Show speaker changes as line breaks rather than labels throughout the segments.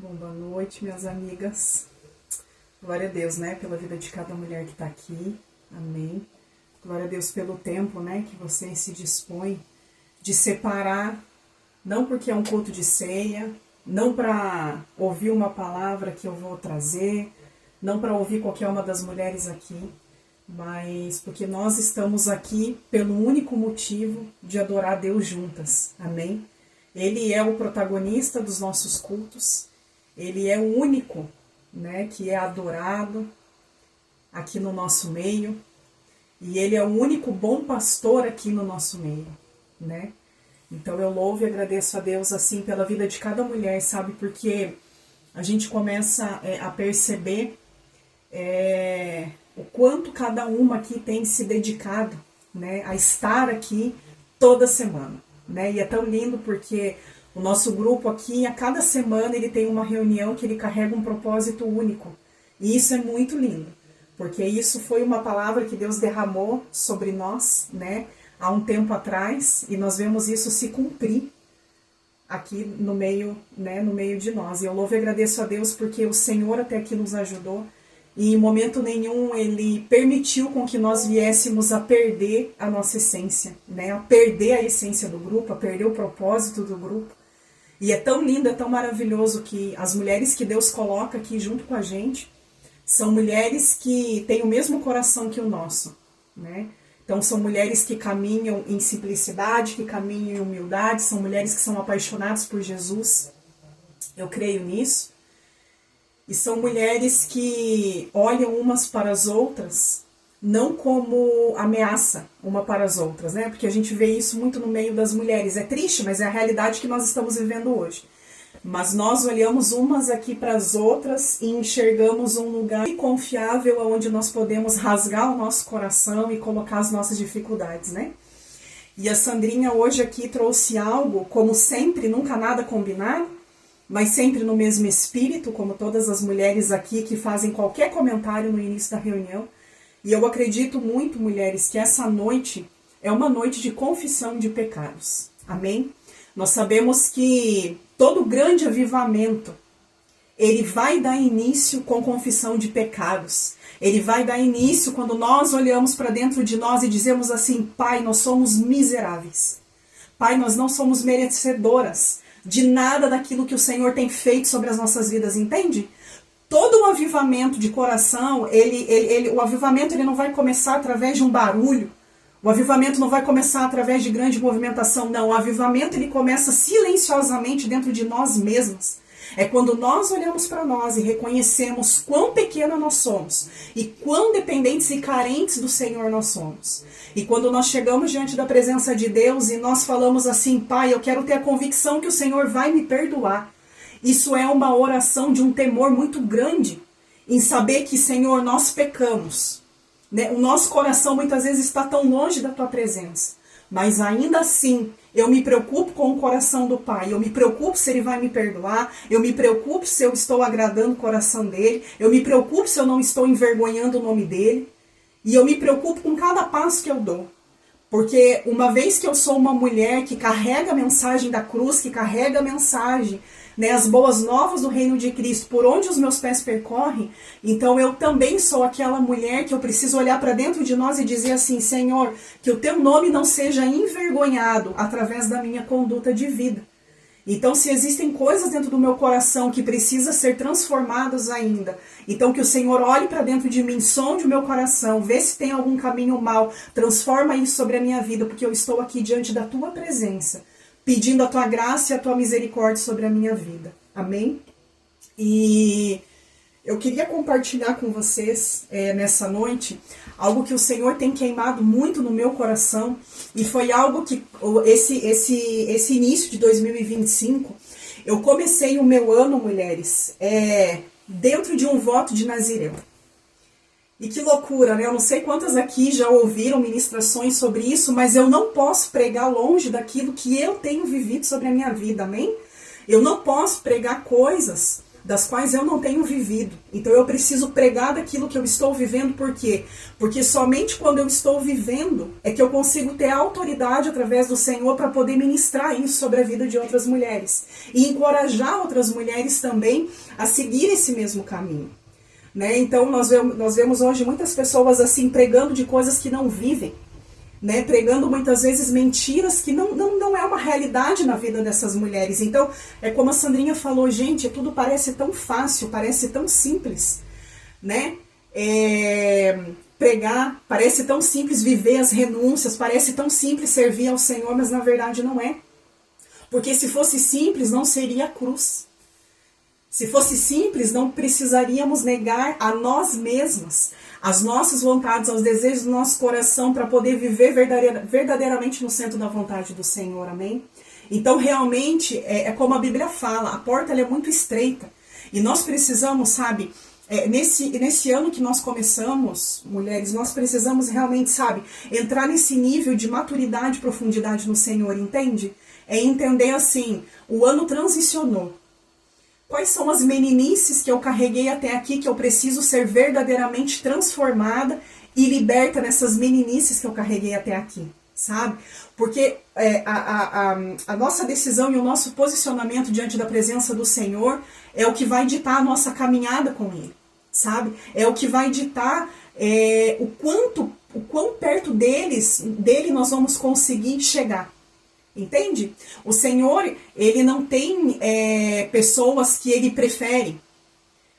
Bom, boa noite, minhas amigas. Glória a Deus, né, pela vida de cada mulher que está aqui. Amém. Glória a Deus pelo tempo, né, que você se dispõe de separar, não porque é um culto de ceia, não para ouvir uma palavra que eu vou trazer, não para ouvir qualquer uma das mulheres aqui, mas porque nós estamos aqui pelo único motivo de adorar a Deus juntas. Amém. Ele é o protagonista dos nossos cultos. Ele é o único, né, que é adorado aqui no nosso meio. E ele é o único bom pastor aqui no nosso meio, né? Então eu louvo e agradeço a Deus assim pela vida de cada mulher, sabe? Porque a gente começa a perceber o quanto cada uma aqui tem se dedicado, né, a estar aqui toda semana, né? E é tão lindo porque o nosso grupo aqui, a cada semana, ele tem uma reunião que ele carrega um propósito único. E isso é muito lindo, porque isso foi uma palavra que Deus derramou sobre nós, né, há um tempo atrás, e nós vemos isso se cumprir aqui no meio, né, no meio de nós. E eu louvo e agradeço a Deus porque o Senhor até aqui nos ajudou, e em momento nenhum Ele permitiu com que nós viéssemos a perder a nossa essência, né, a perder a essência do grupo, a perder o propósito do grupo. E é tão lindo, é tão maravilhoso que as mulheres que Deus coloca aqui junto com a gente são mulheres que têm o mesmo coração que o nosso, né? Então são mulheres que caminham em simplicidade, que caminham em humildade, são mulheres que são apaixonadas por Jesus. Eu creio nisso. E são mulheres que olham umas para as outras não como ameaça uma para as outras, né? Porque a gente vê isso muito no meio das mulheres. É triste, mas é a realidade que nós estamos vivendo hoje. Mas nós olhamos umas aqui para as outras e enxergamos um lugar confiável onde nós podemos rasgar o nosso coração e colocar as nossas dificuldades, né? E a Sandrinha hoje aqui trouxe algo, como sempre, nunca nada combinado, mas sempre no mesmo espírito, como todas as mulheres aqui que fazem qualquer comentário no início da reunião. E eu acredito muito, mulheres, que essa noite é uma noite de confissão de pecados. Amém? Nós sabemos que todo grande avivamento, ele vai dar início com confissão de pecados. Ele vai dar início quando nós olhamos para dentro de nós e dizemos assim: Pai, nós somos miseráveis. Pai, nós não somos merecedoras de nada daquilo que o Senhor tem feito sobre as nossas vidas, entende? Todo o avivamento de coração, o avivamento ele não vai começar através de um barulho. O avivamento não vai começar através de grande movimentação, não. O avivamento ele começa silenciosamente dentro de nós mesmos. É quando nós olhamos para nós e reconhecemos quão pequena nós somos e quão dependentes e carentes do Senhor nós somos. E quando nós chegamos diante da presença de Deus e nós falamos assim: Pai, eu quero ter a convicção que o Senhor vai me perdoar. Isso é uma oração de um temor muito grande em saber que, Senhor, nós pecamos, né? O nosso coração muitas vezes está tão longe da Tua presença, mas ainda assim eu me preocupo com o coração do Pai, eu me preocupo se Ele vai me perdoar, eu me preocupo se eu estou agradando o coração dEle, eu me preocupo se eu não estou envergonhando o nome dEle, e eu me preocupo com cada passo que eu dou. Porque uma vez que eu sou uma mulher que carrega a mensagem da cruz, que carrega a mensagem, né, as boas novas do reino de Cristo, por onde os meus pés percorrem, então eu também sou aquela mulher que eu preciso olhar para dentro de nós e dizer assim: Senhor, que o Teu nome não seja envergonhado através da minha conduta de vida. Então, se existem coisas dentro do meu coração que precisam ser transformadas ainda, então que o Senhor olhe para dentro de mim, sonde o meu coração, vê se tem algum caminho mau, transforma isso sobre a minha vida, porque eu estou aqui diante da Tua presença, pedindo a Tua graça e a Tua misericórdia sobre a minha vida. Amém? E eu queria compartilhar com vocês nessa noite algo que o Senhor tem queimado muito no meu coração, e foi algo que esse início de 2025, eu comecei o meu ano, mulheres, dentro de um voto de Nazireu. E que loucura, né? Eu não sei quantas aqui já ouviram ministrações sobre isso, mas eu não posso pregar longe daquilo que eu tenho vivido sobre a minha vida, amém? Eu não posso pregar coisas das quais eu não tenho vivido. Então eu preciso pregar daquilo que eu estou vivendo, por quê? Porque somente quando eu estou vivendo é que eu consigo ter autoridade através do Senhor para poder ministrar isso sobre a vida de outras mulheres. E encorajar outras mulheres também a seguir esse mesmo caminho. Né? Então nós vemos hoje muitas pessoas assim pregando de coisas que não vivem. Né, pregando muitas vezes mentiras que não é uma realidade na vida dessas mulheres. Então, é como a Sandrinha falou, gente, tudo parece tão fácil, parece tão simples, né? Pregar, parece tão simples viver as renúncias, parece tão simples servir ao Senhor, mas na verdade não é. Porque se fosse simples, não seria a cruz. Se fosse simples, não precisaríamos negar a nós mesmas, as nossas vontades, aos desejos do nosso coração, para poder viver verdadeiramente no centro da vontade do Senhor, amém? Então, realmente, é como a Bíblia fala, a porta ela é muito estreita. E nós precisamos, sabe, nesse ano que nós começamos, mulheres, nós precisamos realmente, sabe, entrar nesse nível de maturidade e profundidade no Senhor, entende? É entender assim, o ano transicionou. Quais são as meninices que eu carreguei até aqui, que eu preciso ser verdadeiramente transformada e liberta nessas meninices que eu carreguei até aqui, sabe? Porque a nossa decisão e o nosso posicionamento diante da presença do Senhor é o que vai ditar a nossa caminhada com Ele, sabe? É o que vai ditar o quão perto dele nós vamos conseguir chegar. Entende? O Senhor, ele não tem pessoas que ele prefere.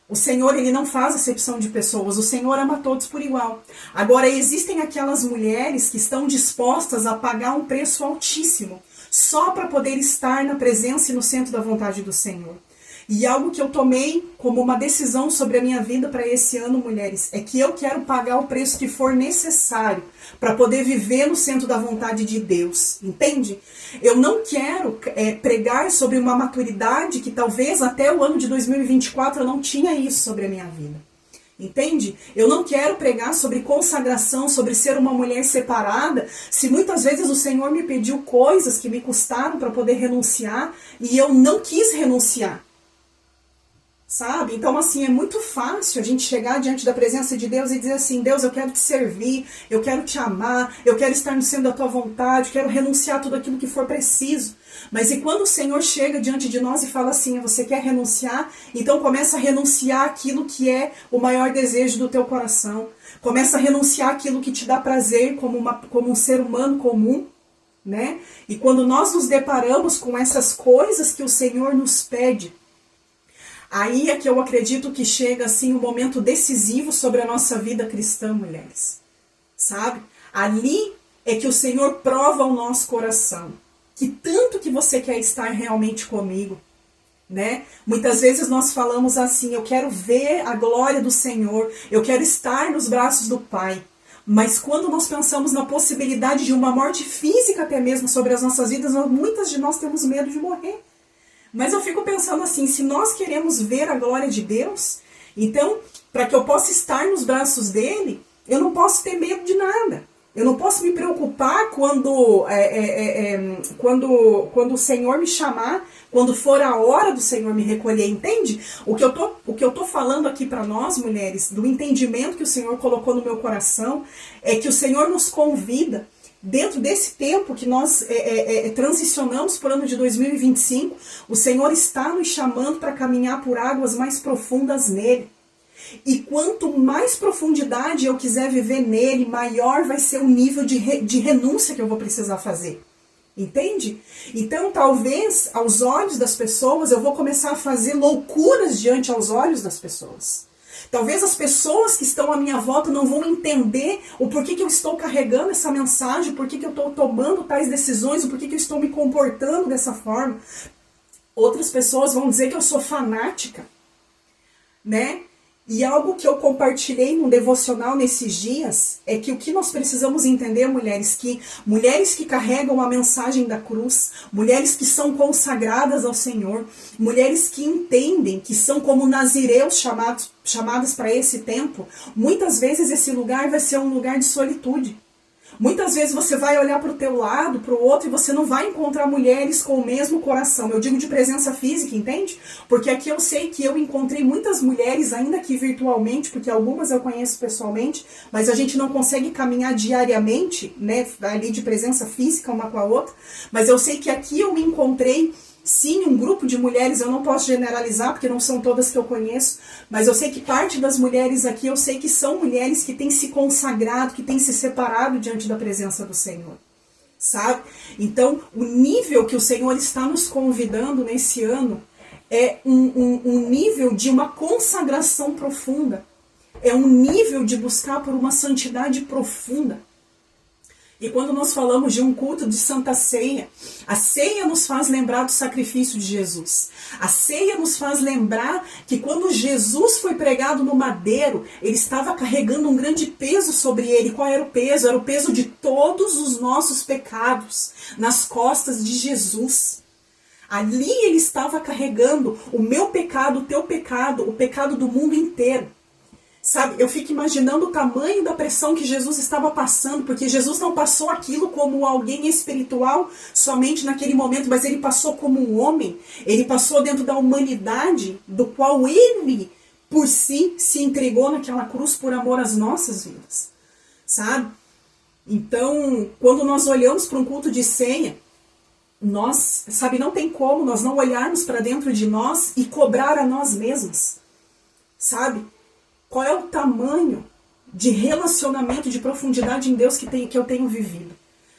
O Senhor, ele não faz acepção de pessoas. O Senhor ama todos por igual. Agora, existem aquelas mulheres que estão dispostas a pagar um preço altíssimo só para poder estar na presença e no centro da vontade do Senhor. E algo que eu tomei como uma decisão sobre a minha vida para esse ano, mulheres, é que eu quero pagar o preço que for necessário para poder viver no centro da vontade de Deus, entende? Eu não quero pregar sobre uma maturidade que talvez até o ano de 2024 eu não tinha isso sobre a minha vida. Entende? Eu não quero pregar sobre consagração, sobre ser uma mulher separada, se muitas vezes o Senhor me pediu coisas que me custaram para poder renunciar e eu não quis renunciar. Sabe? Então, assim, é muito fácil a gente chegar diante da presença de Deus e dizer assim, Deus, eu quero te servir, eu quero te amar, eu quero estar no centro da tua vontade, quero renunciar a tudo aquilo que for preciso. Mas e quando o Senhor chega diante de nós e fala assim, você quer renunciar? Então começa a renunciar aquilo que é o maior desejo do teu coração. Começa a renunciar aquilo que te dá prazer como um ser humano comum, né? E quando nós nos deparamos com essas coisas que o Senhor nos pede, aí é que eu acredito que chega assim um momento decisivo sobre a nossa vida cristã, mulheres. Sabe? Ali é que o Senhor prova o nosso coração. Que tanto que você quer estar realmente comigo, né? Muitas vezes nós falamos assim, eu quero ver a glória do Senhor, eu quero estar nos braços do Pai. Mas quando nós pensamos na possibilidade de uma morte física até mesmo sobre as nossas vidas, muitas de nós temos medo de morrer. Mas eu fico pensando assim, se nós queremos ver a glória de Deus, então, para que eu possa estar nos braços dele, eu não posso ter medo de nada. Eu não posso me preocupar quando o Senhor me chamar, quando for a hora do Senhor me recolher, entende? O que eu tô falando aqui para nós, mulheres, do entendimento que o Senhor colocou no meu coração, é que o Senhor nos convida, dentro desse tempo que nós transicionamos para o ano de 2025, o Senhor está nos chamando para caminhar por águas mais profundas nele. E quanto mais profundidade eu quiser viver nele, maior vai ser o nível de renúncia que eu vou precisar fazer. Entende? Então, talvez, aos olhos das pessoas, eu vou começar a fazer loucuras diante aos olhos das pessoas. Talvez as pessoas que estão à minha volta não vão entender o porquê que eu estou carregando essa mensagem, o porquê que eu estou tomando tais decisões, o porquê que eu estou me comportando dessa forma. Outras pessoas vão dizer que eu sou fanática, né? E algo que eu compartilhei num devocional nesses dias é que o que nós precisamos entender, mulheres que carregam a mensagem da cruz, mulheres que são consagradas ao Senhor, mulheres que entendem que são como nazireus chamadas para esse tempo, muitas vezes esse lugar vai ser um lugar de solitude. Muitas vezes você vai olhar para o teu lado, para o outro, e você não vai encontrar mulheres com o mesmo coração. Eu digo de presença física, entende? Porque aqui eu sei que eu encontrei muitas mulheres, ainda que virtualmente, porque algumas eu conheço pessoalmente, mas a gente não consegue caminhar diariamente, né, ali de presença física uma com a outra. Mas eu sei que aqui eu me encontrei, sim, um grupo de mulheres, eu não posso generalizar, porque não são todas que eu conheço, mas eu sei que parte das mulheres aqui, eu sei que são mulheres que têm se consagrado, que têm se separado diante da presença do Senhor, sabe? Então, o nível que o Senhor está nos convidando nesse ano é um nível de uma consagração profunda, é um nível de buscar por uma santidade profunda. E quando nós falamos de um culto de Santa Ceia, a ceia nos faz lembrar do sacrifício de Jesus. A ceia nos faz lembrar que quando Jesus foi pregado no madeiro, ele estava carregando um grande peso sobre ele. Qual era o peso? Era o peso de todos os nossos pecados nas costas de Jesus. Ali ele estava carregando o meu pecado, o teu pecado, o pecado do mundo inteiro. Sabe, eu fico imaginando o tamanho da pressão que Jesus estava passando, porque Jesus não passou aquilo como alguém espiritual somente naquele momento, mas ele passou como um homem, ele passou dentro da humanidade, do qual ele, por si, se entregou naquela cruz por amor às nossas vidas, sabe? Então, quando nós olhamos para um culto de ceia, nós, sabe, não tem como nós não olharmos para dentro de nós e cobrar a nós mesmos, sabe? Qual é o tamanho de relacionamento, de profundidade em Deus que eu tenho vivido?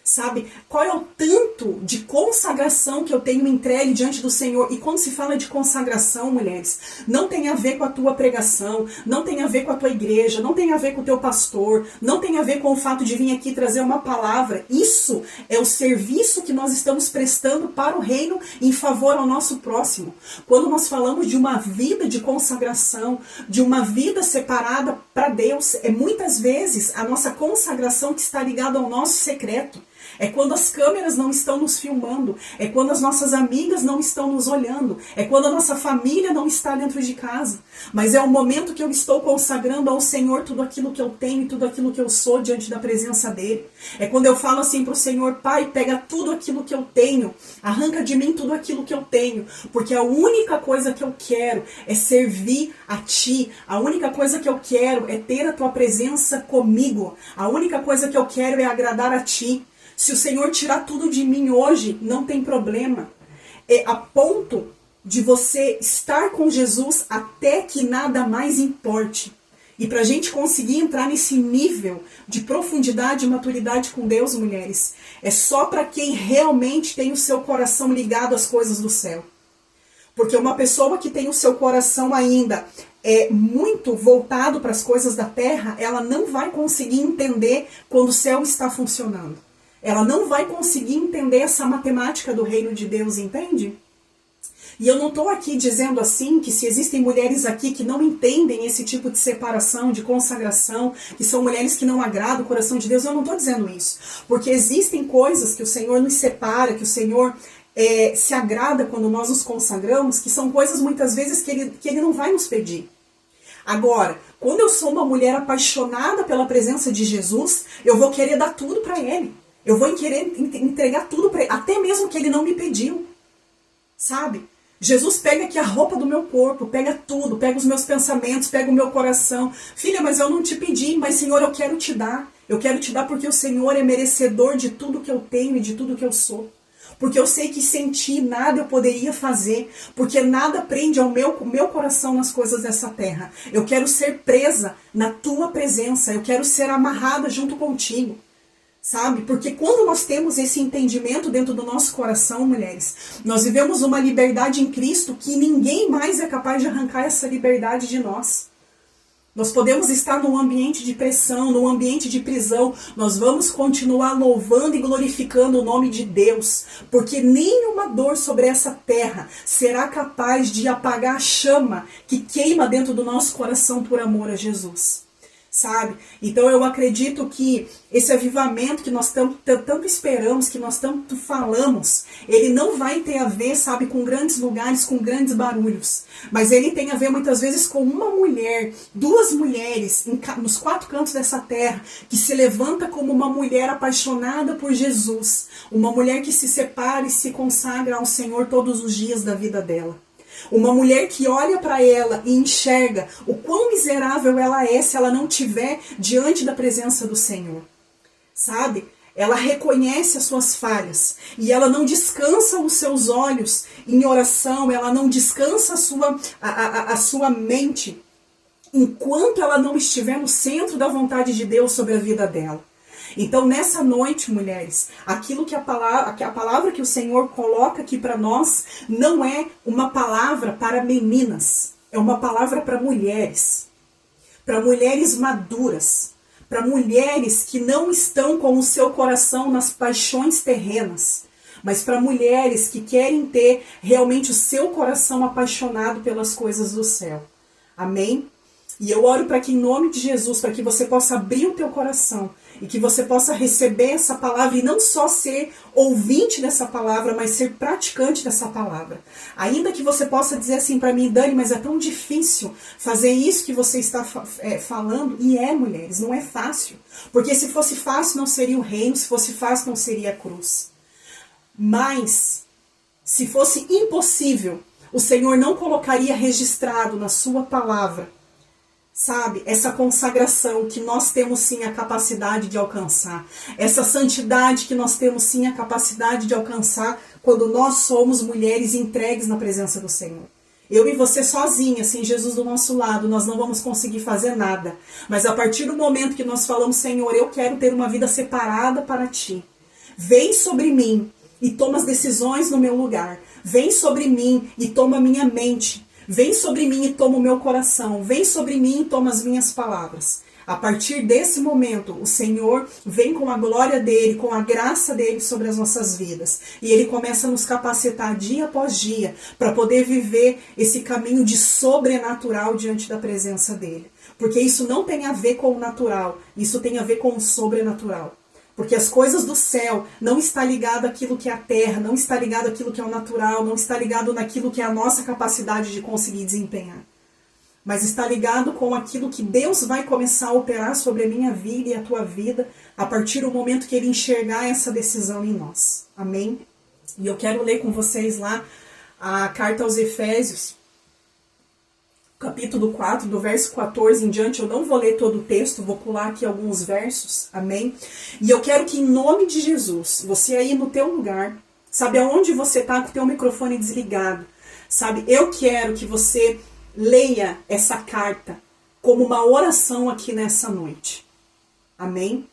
Sabe? Qual é o tanto de consagração que eu tenho entregue diante do Senhor? E quando se fala de consagração, mulheres, não tem a ver com a tua pregação, não tem a ver com a tua igreja, não tem a ver com o teu pastor, não tem a ver com o fato de vir aqui trazer uma palavra. Isso é o serviço que nós estamos prestando para o reino em favor ao nosso próximo. Quando nós falamos de uma vida de consagração, de uma vida separada para Deus, é muitas vezes a nossa consagração que está ligada ao nosso secreto. É quando as câmeras não estão nos filmando, é quando as nossas amigas não estão nos olhando, é quando a nossa família não está dentro de casa. Mas é o momento que eu estou consagrando ao Senhor tudo aquilo que eu tenho e tudo aquilo que eu sou diante da presença dEle. É quando eu falo assim para o Senhor: Pai, pega tudo aquilo que eu tenho, arranca de mim tudo aquilo que eu tenho, porque a única coisa que eu quero é servir a Ti, a única coisa que eu quero é ter a Tua presença comigo, a única coisa que eu quero é agradar a Ti. Se o Senhor tirar tudo de mim hoje, não tem problema. É a ponto de você estar com Jesus até que nada mais importe. E para a gente conseguir entrar nesse nível de profundidade e maturidade com Deus, mulheres, é só para quem realmente tem o seu coração ligado às coisas do céu. Porque uma pessoa que tem o seu coração ainda muito voltado para as coisas da terra, ela não vai conseguir entender quando o céu está funcionando. Ela não vai conseguir entender essa matemática do reino de Deus, entende? E eu não estou aqui dizendo assim que se existem mulheres aqui que não entendem esse tipo de separação, de consagração, que são mulheres que não agradam o coração de Deus, eu não estou dizendo isso. Porque existem coisas que o Senhor nos separa, que o Senhor se agrada quando nós nos consagramos, que são coisas muitas vezes que ele não vai nos pedir. Agora, quando eu sou uma mulher apaixonada pela presença de Jesus, eu vou querer dar tudo para Ele. Eu vou querer entregar tudo para Ele, até mesmo que Ele não me pediu, sabe? Jesus pega aqui a roupa do meu corpo, pega tudo, pega os meus pensamentos, pega o meu coração. Filha, mas eu não te pedi, mas Senhor, eu quero te dar. Eu quero te dar porque o Senhor é merecedor de tudo que eu tenho e de tudo que eu sou. Porque eu sei que sem Ti nada eu poderia fazer, porque nada prende ao meu coração nas coisas dessa terra. Eu quero ser presa na Tua presença, eu quero ser amarrada junto contigo. Sabe? Porque quando nós temos esse entendimento dentro do nosso coração, mulheres, nós vivemos uma liberdade em Cristo que ninguém mais é capaz de arrancar essa liberdade de nós. Nós podemos estar num ambiente de pressão, num ambiente de prisão, nós vamos continuar louvando e glorificando o nome de Deus, porque nenhuma dor sobre essa terra será capaz de apagar a chama que queima dentro do nosso coração por amor a Jesus. sabe? Então eu acredito que esse avivamento que nós tanto esperamos, que nós tanto falamos, ele não vai ter a ver, sabe, com grandes lugares, com grandes barulhos, mas ele tem a ver muitas vezes com uma mulher, duas mulheres nos quatro cantos dessa terra, que se levanta como uma mulher apaixonada por Jesus, uma mulher que se separa e se consagra ao Senhor todos os dias da vida dela. Uma mulher que olha para ela e enxerga o quão miserável ela é se ela não estiver diante da presença do Senhor. Sabe? Ela reconhece as suas falhas e ela não descansa os seus olhos em oração, ela não descansa a sua mente enquanto ela não estiver no centro da vontade de Deus sobre a vida dela. Então, nessa noite, mulheres, aquilo que a palavra que o Senhor coloca aqui para nós não é uma palavra para meninas, é uma palavra para mulheres maduras, para mulheres que não estão com o seu coração nas paixões terrenas, mas para mulheres que querem ter realmente o seu coração apaixonado pelas coisas do céu. Amém? E eu oro para que em nome de Jesus, para que você possa abrir o teu coração e que você possa receber essa palavra e não só ser ouvinte dessa palavra, mas ser praticante dessa palavra. Ainda que você possa dizer assim para mim, Dani, mas é tão difícil fazer isso que você está falando. E mulheres, não é fácil. Porque se fosse fácil não seria o reino, se fosse fácil não seria a cruz. Mas, se fosse impossível, o Senhor não colocaria registrado na sua palavra, sabe, essa consagração que nós temos sim a capacidade de alcançar, essa santidade que nós temos sim a capacidade de alcançar quando nós somos mulheres entregues na presença do Senhor. Eu e você sozinha, sem Jesus do nosso lado, nós não vamos conseguir fazer nada. Mas a partir do momento que nós falamos, Senhor, eu quero ter uma vida separada para Ti. Vem sobre mim e toma as decisões no meu lugar. Vem sobre mim e toma a minha mente. Vem sobre mim e toma o meu coração. Vem sobre mim e toma as minhas palavras. A partir desse momento, o Senhor vem com a glória dele, com a graça dele sobre as nossas vidas. E ele começa a nos capacitar dia após dia para poder viver esse caminho de sobrenatural diante da presença dele. Porque isso não tem a ver com o natural, isso tem a ver com o sobrenatural. Porque as coisas do céu não está ligado àquilo que é a terra, não está ligado àquilo que é o natural, não está ligado naquilo que é a nossa capacidade de conseguir desempenhar. Mas está ligado com aquilo que Deus vai começar a operar sobre a minha vida e a tua vida a partir do momento que Ele enxergar essa decisão em nós. Amém? E eu quero ler com vocês lá a carta aos Efésios, capítulo 4, do verso 14 em diante. Eu não vou ler todo o texto, vou pular aqui alguns versos, amém? E eu quero que em nome de Jesus, você aí no teu lugar, sabe aonde você está com o teu microfone desligado, sabe? Eu quero que você leia essa carta como uma oração aqui nessa noite, amém?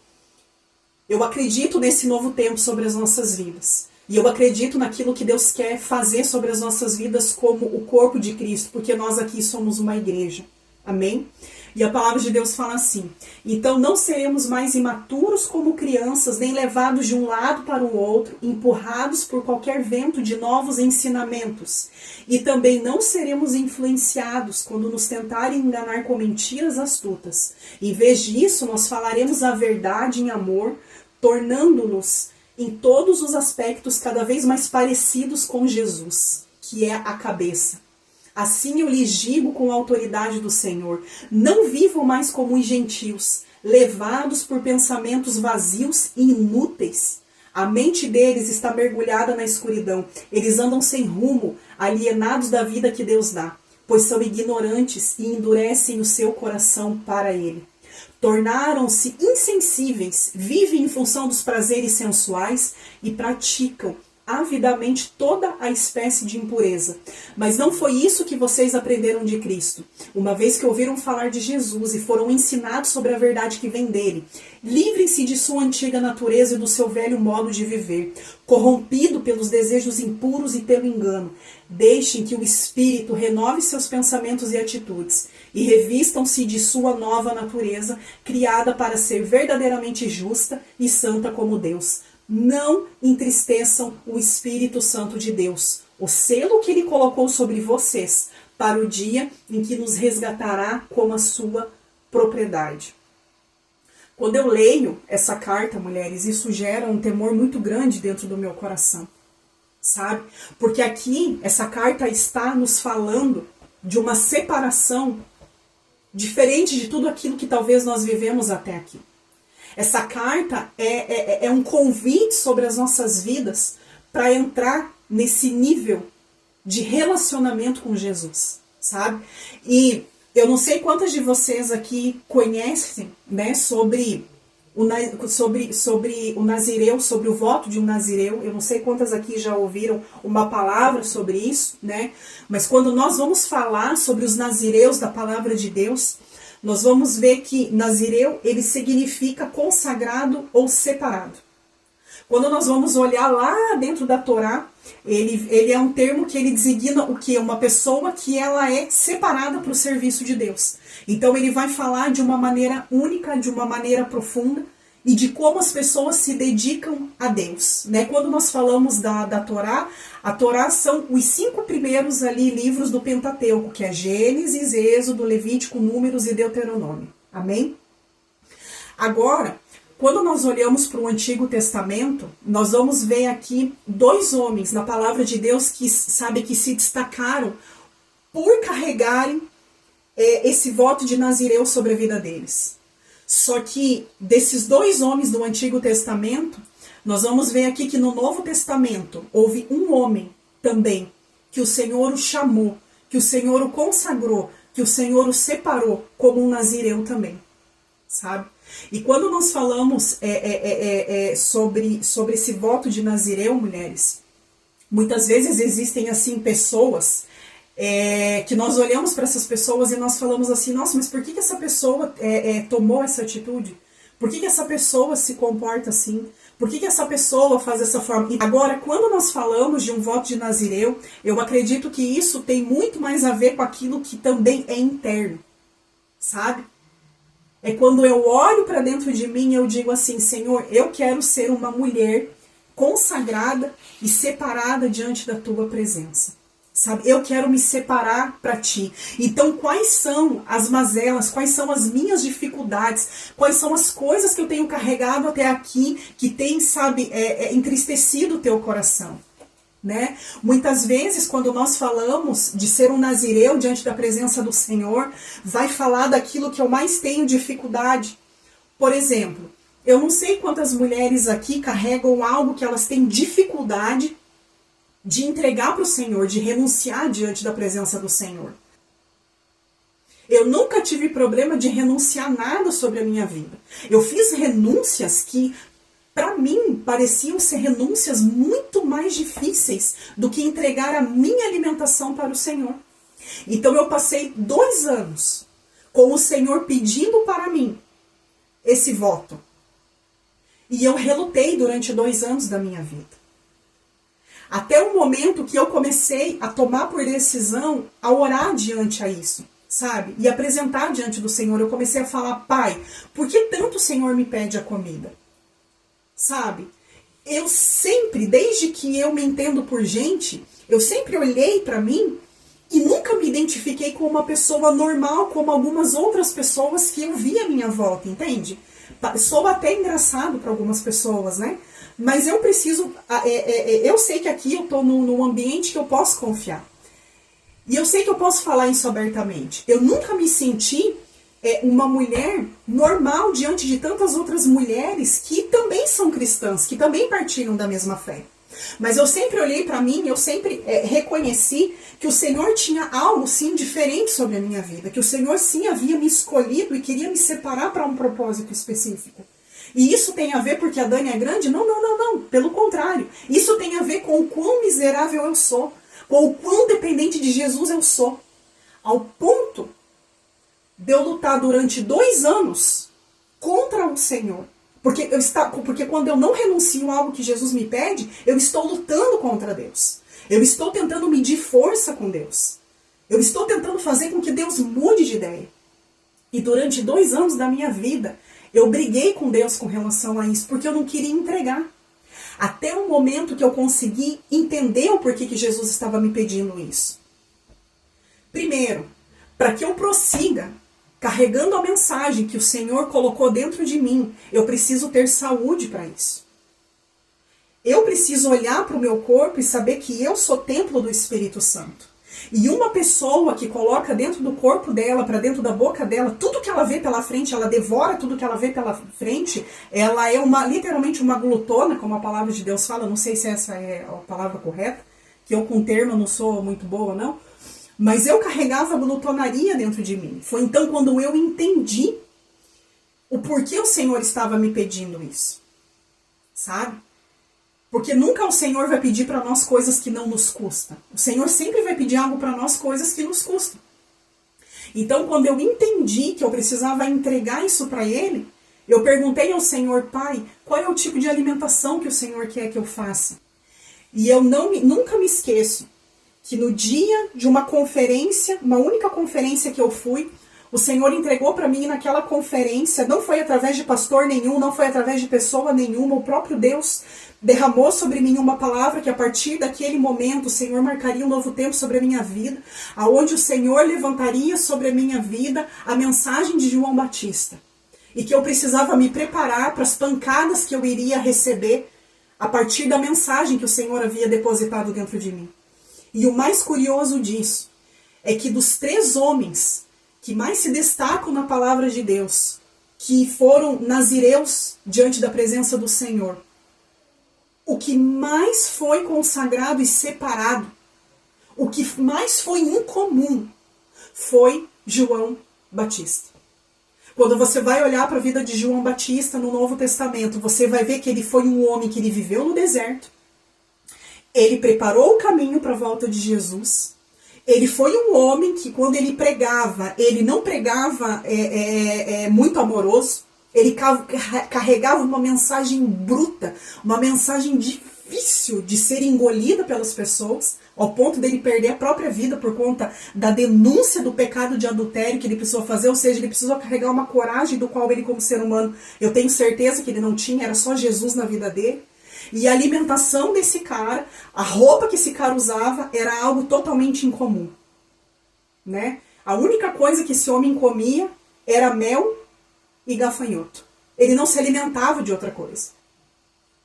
Eu acredito nesse novo tempo sobre as nossas vidas. E eu acredito naquilo que Deus quer fazer sobre as nossas vidas como o corpo de Cristo, porque nós aqui somos uma igreja. Amém? E a palavra de Deus fala assim: então não seremos mais imaturos como crianças, nem levados de um lado para o outro, empurrados por qualquer vento de novos ensinamentos. E também não seremos influenciados quando nos tentarem enganar com mentiras astutas. Em vez disso, nós falaremos a verdade em amor, tornando-nos em todos os aspectos cada vez mais parecidos com Jesus, que é a cabeça. Assim eu lhes digo com a autoridade do Senhor: não vivam mais como os gentios, levados por pensamentos vazios e inúteis. A mente deles está mergulhada na escuridão. Eles andam sem rumo, alienados da vida que Deus dá, pois são ignorantes e endurecem o seu coração para Ele. Tornaram-se insensíveis, vivem em função dos prazeres sensuais e praticam avidamente toda a espécie de impureza. Mas não foi isso que vocês aprenderam de Cristo. Uma vez que ouviram falar de Jesus e foram ensinados sobre a verdade que vem dele, livrem-se de sua antiga natureza e do seu velho modo de viver, corrompido pelos desejos impuros e pelo engano. Deixem que o Espírito renove seus pensamentos e atitudes e revistam-se de sua nova natureza, criada para ser verdadeiramente justa e santa como Deus. Não entristeçam o Espírito Santo de Deus, o selo que Ele colocou sobre vocês, para o dia em que nos resgatará como a sua propriedade. Quando eu leio essa carta, mulheres, isso gera um temor muito grande dentro do meu coração, sabe? Porque aqui, essa carta está nos falando de uma separação diferente de tudo aquilo que talvez nós vivemos até aqui. Essa carta é um convite sobre as nossas vidas para entrar nesse nível de relacionamento com Jesus, sabe? E eu não sei quantas de vocês aqui conhecem, né, sobre o nazireu, sobre o voto de um nazireu. Eu não sei quantas aqui já ouviram uma palavra sobre isso, né? Mas quando nós vamos falar sobre os nazireus da palavra de Deus, nós vamos ver que nazireu, ele significa consagrado ou separado. Quando nós vamos olhar lá dentro da Torá, ele é um termo que ele designa o quê? Uma pessoa que ela é separada para o serviço de Deus. Então ele vai falar de uma maneira única, de uma maneira profunda, e de como as pessoas se dedicam a Deus, né? Quando nós falamos da Torá, a Torá são os 5 primeiros ali livros do Pentateuco, que é Gênesis, Êxodo, Levítico, Números e Deuteronômio. Amém? Agora, quando nós olhamos para o Antigo Testamento, nós vamos ver aqui 2 homens na palavra de Deus que se destacaram por carregarem esse voto de nazireu sobre a vida deles. Só que desses 2 homens do Antigo Testamento, nós vamos ver aqui que no Novo Testamento houve um homem também que o Senhor o chamou, que o Senhor o consagrou, que o Senhor o separou como um nazireu também, sabe? E quando nós falamos sobre esse voto de nazireu, mulheres, muitas vezes existem assim pessoas que nós olhamos para essas pessoas e nós falamos assim, nossa, mas por que essa pessoa tomou essa atitude? Por que essa pessoa se comporta assim? Por que essa pessoa faz dessa forma? E agora, quando nós falamos de um voto de nazireu, eu acredito que isso tem muito mais a ver com aquilo que também é interno, sabe? É quando eu olho para dentro de mim e eu digo assim, Senhor, eu quero ser uma mulher consagrada e separada diante da tua presença. Sabe, eu quero me separar para ti. Então, quais são as mazelas, quais são as minhas dificuldades, quais são as coisas que eu tenho carregado até aqui que tem, sabe, entristecido o teu coração, né? Muitas vezes, quando nós falamos de ser um nazireu diante da presença do Senhor, vai falar daquilo que eu mais tenho dificuldade. Por exemplo, eu não sei quantas mulheres aqui carregam algo que elas têm dificuldade de entregar para o Senhor, de renunciar diante da presença do Senhor. Eu nunca tive problema de renunciar nada sobre a minha vida. Eu fiz renúncias que, para mim, pareciam ser renúncias muito mais difíceis do que entregar a minha alimentação para o Senhor. Então eu passei 2 anos com o Senhor pedindo para mim esse voto. E eu relutei durante 2 anos da minha vida. Até o momento que eu comecei a tomar por decisão, a orar diante a isso, sabe? E apresentar diante do Senhor. Eu comecei a falar, Pai, por que tanto o Senhor me pede a comida? Sabe? Eu sempre, desde que eu me entendo por gente, eu sempre olhei para mim e nunca me identifiquei com uma pessoa normal, como algumas outras pessoas que eu vi à minha volta, entende? Sou até engraçado para algumas pessoas, né? Mas eu preciso, eu sei que aqui eu estou num ambiente que eu posso confiar. E eu sei que eu posso falar isso abertamente. Eu nunca me senti uma mulher normal diante de tantas outras mulheres que também são cristãs, que também partilham da mesma fé. Mas eu sempre olhei para mim, eu sempre reconheci que o Senhor tinha algo sim diferente sobre a minha vida, que o Senhor sim havia me escolhido e queria me separar para um propósito específico. E isso tem a ver porque a Dani é grande? Não. Pelo contrário. Isso tem a ver com o quão miserável eu sou. Com o quão dependente de Jesus eu sou. Ao ponto de eu lutar durante 2 anos contra o Senhor. Porque quando eu não renuncio a algo que Jesus me pede, eu estou lutando contra Deus. Eu estou tentando medir força com Deus. Eu estou tentando fazer com que Deus mude de ideia. E durante 2 anos da minha vida, eu briguei com Deus com relação a isso, porque eu não queria entregar. Até o momento que eu consegui entender o porquê que Jesus estava me pedindo isso. Primeiro, para que eu prossiga carregando a mensagem que o Senhor colocou dentro de mim, eu preciso ter saúde para isso. Eu preciso olhar para o meu corpo e saber que eu sou templo do Espírito Santo. E uma pessoa que coloca dentro do corpo dela, para dentro da boca dela, tudo que ela vê pela frente, ela devora tudo que ela vê pela frente, ela é literalmente uma glutona, como a palavra de Deus fala, não sei se essa é a palavra correta, que eu com o termo não sou muito boa, não. Mas eu carregava a glutonaria dentro de mim. Foi então quando eu entendi o porquê o Senhor estava me pedindo isso. Sabe? Porque nunca o Senhor vai pedir para nós coisas que não nos custam. O Senhor sempre vai pedir algo para nós, coisas que nos custam. Então, quando eu entendi que eu precisava entregar isso para Ele, eu perguntei ao Senhor, Pai, qual é o tipo de alimentação que o Senhor quer que eu faça? E eu nunca me esqueço que no dia de uma conferência, uma única conferência que eu fui, o Senhor entregou para mim naquela conferência, não foi através de pastor nenhum, não foi através de pessoa nenhuma, o próprio Deus derramou sobre mim uma palavra que a partir daquele momento o Senhor marcaria um novo tempo sobre a minha vida, aonde o Senhor levantaria sobre a minha vida a mensagem de João Batista. E que eu precisava me preparar para as pancadas que eu iria receber a partir da mensagem que o Senhor havia depositado dentro de mim. E o mais curioso disso é que dos 3 homens que mais se destacam na palavra de Deus, que foram nazireus diante da presença do Senhor, o que mais foi consagrado e separado, o que mais foi incomum, foi João Batista. Quando você vai olhar para a vida de João Batista no Novo Testamento, você vai ver que ele foi um homem que ele viveu no deserto, ele preparou o caminho para a volta de Jesus. Ele foi um homem que, quando ele pregava, ele não pregava muito amoroso. Ele carregava uma mensagem bruta, uma mensagem difícil de ser engolida pelas pessoas, ao ponto dele perder a própria vida por conta da denúncia do pecado de adultério que ele precisou fazer. Ou seja, ele precisou carregar uma coragem do qual ele, como ser humano, eu tenho certeza que ele não tinha, era só Jesus na vida dele. E a alimentação desse cara, a roupa que esse cara usava, era algo totalmente incomum. Né? A única coisa que esse homem comia era mel e gafanhoto. Ele não se alimentava de outra coisa.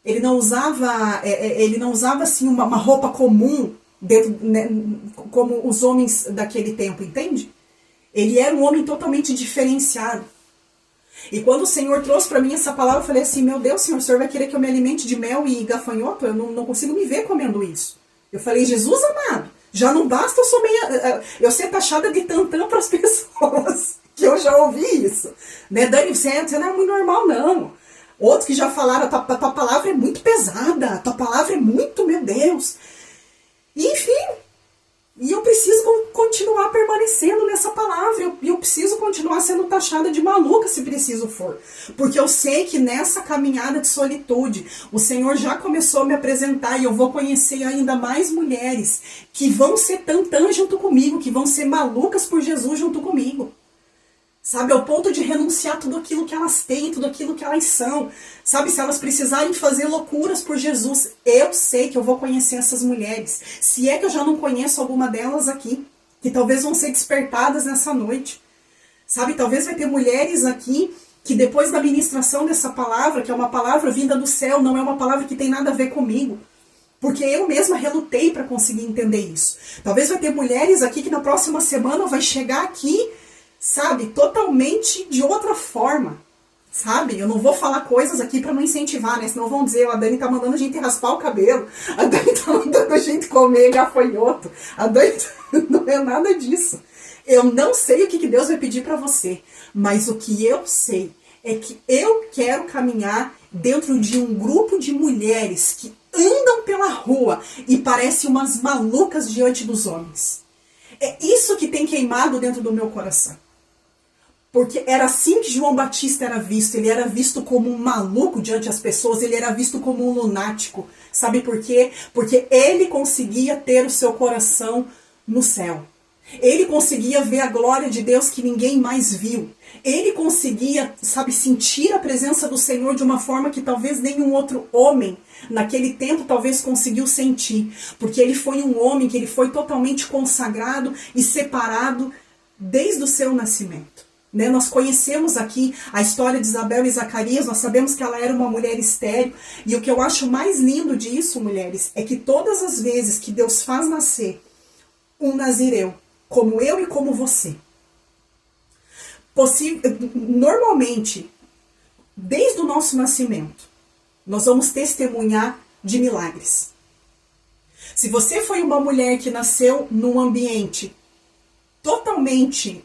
Ele não usava assim, uma roupa comum, dentro, né, como os homens daquele tempo, entende? Ele era um homem totalmente diferenciado. E quando o Senhor trouxe para mim essa palavra, eu falei assim, meu Deus, Senhor, o Senhor vai querer que eu me alimente de mel e gafanhoto? Eu não consigo me ver comendo isso. Eu falei, Jesus amado, já não basta eu ser taxada de tantã para as pessoas, que eu já ouvi isso. Né? Dani, você não é muito normal, não. Outros que já falaram, a tua palavra é muito pesada, a tua palavra é muito, meu Deus. E, enfim, e eu preciso continuar permanecendo nessa palavra, eu preciso continuar sendo taxada de maluca se preciso for. Porque eu sei que nessa caminhada de solitude, o Senhor já começou a me apresentar e eu vou conhecer ainda mais mulheres que vão ser tantã junto comigo, que vão ser malucas por Jesus junto comigo. Sabe, ao ponto de renunciar tudo aquilo que elas têm, tudo aquilo que elas são. Sabe, se elas precisarem fazer loucuras por Jesus, eu sei que eu vou conhecer essas mulheres. Se é que eu já não conheço alguma delas aqui, que talvez vão ser despertadas nessa noite. Sabe, talvez vai ter mulheres aqui que depois da ministração dessa palavra, que é uma palavra vinda do céu, não é uma palavra que tem nada a ver comigo. Porque eu mesma relutei para conseguir entender isso. Talvez vai ter mulheres aqui que na próxima semana vai chegar aqui, sabe, totalmente de outra forma, sabe? Eu não vou falar coisas aqui pra não incentivar, né? Senão vão dizer, a Dani tá mandando a gente raspar o cabelo, a Dani tá mandando a gente comer gafanhoto, a Dani não é nada disso. Eu não sei o que Deus vai pedir pra você, mas o que eu sei é que eu quero caminhar dentro de um grupo de mulheres que andam pela rua e parecem umas malucas diante dos homens. É isso que tem queimado dentro do meu coração. Porque era assim que João Batista era visto. Ele era visto como um maluco diante das pessoas. Ele era visto como um lunático. Sabe por quê? Porque ele conseguia ter o seu coração no céu. Ele conseguia ver a glória de Deus que ninguém mais viu. Ele conseguia, sabe, sentir a presença do Senhor de uma forma que talvez nenhum outro homem naquele tempo talvez conseguiu sentir. Porque ele foi um homem que ele foi totalmente consagrado e separado desde o seu nascimento. né? Nós conhecemos aqui a história de Isabel e Zacarias, nós sabemos que ela era uma mulher estéril, e o que eu acho mais lindo disso, mulheres, é que todas as vezes que Deus faz nascer um nazireu, como eu e como você, normalmente, desde o nosso nascimento, nós vamos testemunhar de milagres. Se você foi uma mulher que nasceu num ambiente totalmente,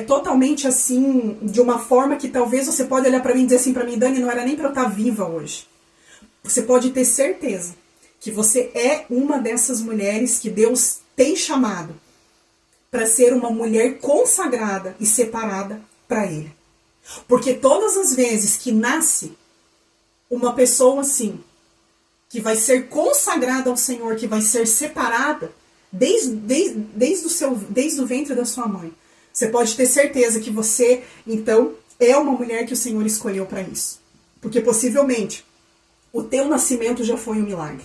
totalmente assim, de uma forma que talvez você pode olhar para mim e dizer assim para mim, Dani, não era nem para eu estar viva hoje. Você pode ter certeza que você é uma dessas mulheres que Deus tem chamado para ser uma mulher consagrada e separada para Ele. Porque todas as vezes que nasce uma pessoa assim, que vai ser consagrada ao Senhor, que vai ser separada, desde o ventre da sua mãe, você pode ter certeza que você, então, é uma mulher que o Senhor escolheu para isso. Porque possivelmente o teu nascimento já foi um milagre.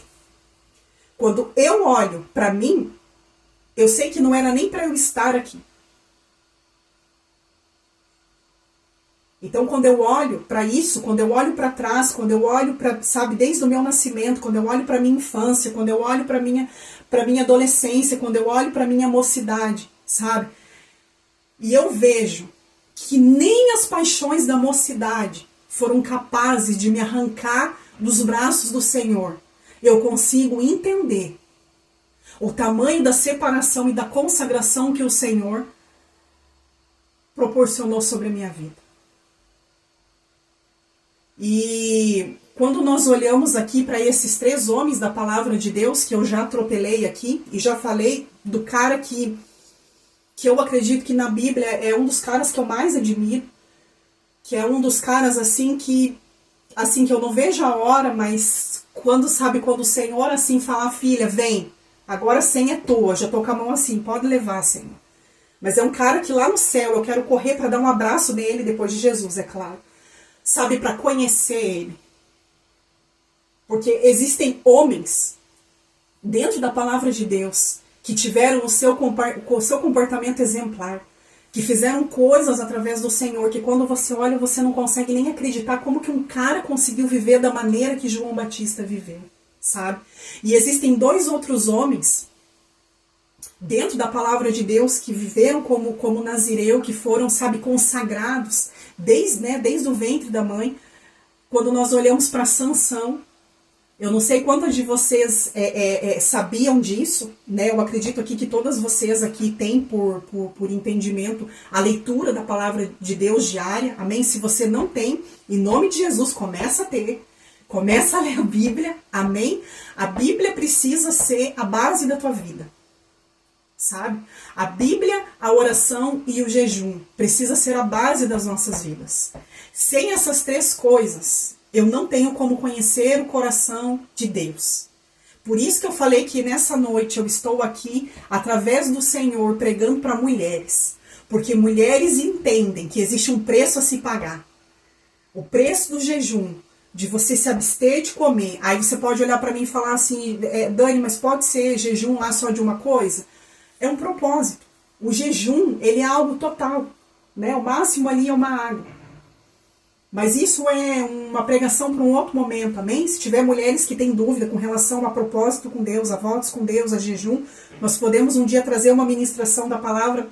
Quando eu olho para mim, eu sei que não era nem para eu estar aqui. Então, quando eu olho para isso, quando eu olho para trás, quando eu olho para, sabe, desde o meu nascimento, quando eu olho para minha infância, quando eu olho para minha adolescência, quando eu olho para minha mocidade, sabe? E eu vejo que nem as paixões da mocidade foram capazes de me arrancar dos braços do Senhor. Eu consigo entender o tamanho da separação e da consagração que o Senhor proporcionou sobre a minha vida. E quando nós olhamos aqui para esses 3 homens da palavra de Deus, que eu já atropelei aqui, e já falei do cara que eu acredito que na Bíblia é um dos caras que eu mais admiro, que é um dos caras assim que eu não vejo a hora, mas quando o Senhor assim falar, filha, vem, agora a senha é tua, já tô com a mão assim, pode levar, Senhor. Mas é um cara que lá no céu eu quero correr para dar um abraço nele depois de Jesus, é claro. Sabe, para conhecer ele. Porque existem homens dentro da palavra de Deus que tiveram o seu comportamento exemplar, que fizeram coisas através do Senhor, que quando você olha, você não consegue nem acreditar como que um cara conseguiu viver da maneira que João Batista viveu, sabe? E existem 2 outros homens dentro da palavra de Deus que viveram como nazireu, que foram, sabe, consagrados desde o ventre da mãe. Quando nós olhamos para Sansão, eu não sei quantas de vocês sabiam disso, né? Eu acredito aqui que todas vocês aqui têm por entendimento a leitura da palavra de Deus diária, amém? Se você não tem, em nome de Jesus, começa a ter, começa a ler a Bíblia, amém? A Bíblia precisa ser a base da tua vida, sabe? A Bíblia, a oração e o jejum precisa ser a base das nossas vidas. Sem essas 3 coisas, eu não tenho como conhecer o coração de Deus. Por isso que eu falei que nessa noite eu estou aqui, através do Senhor, pregando para mulheres. Porque mulheres entendem que existe um preço a se pagar. O preço do jejum, de você se abster de comer. Aí você pode olhar para mim e falar assim, Dani, mas pode ser jejum lá só de uma coisa? É um propósito. O jejum, ele é algo total, né? O máximo ali é uma água. Mas isso é uma pregação para um outro momento, amém? Se tiver mulheres que têm dúvida com relação a propósito com Deus, a votos com Deus, a jejum, nós podemos um dia trazer uma ministração da palavra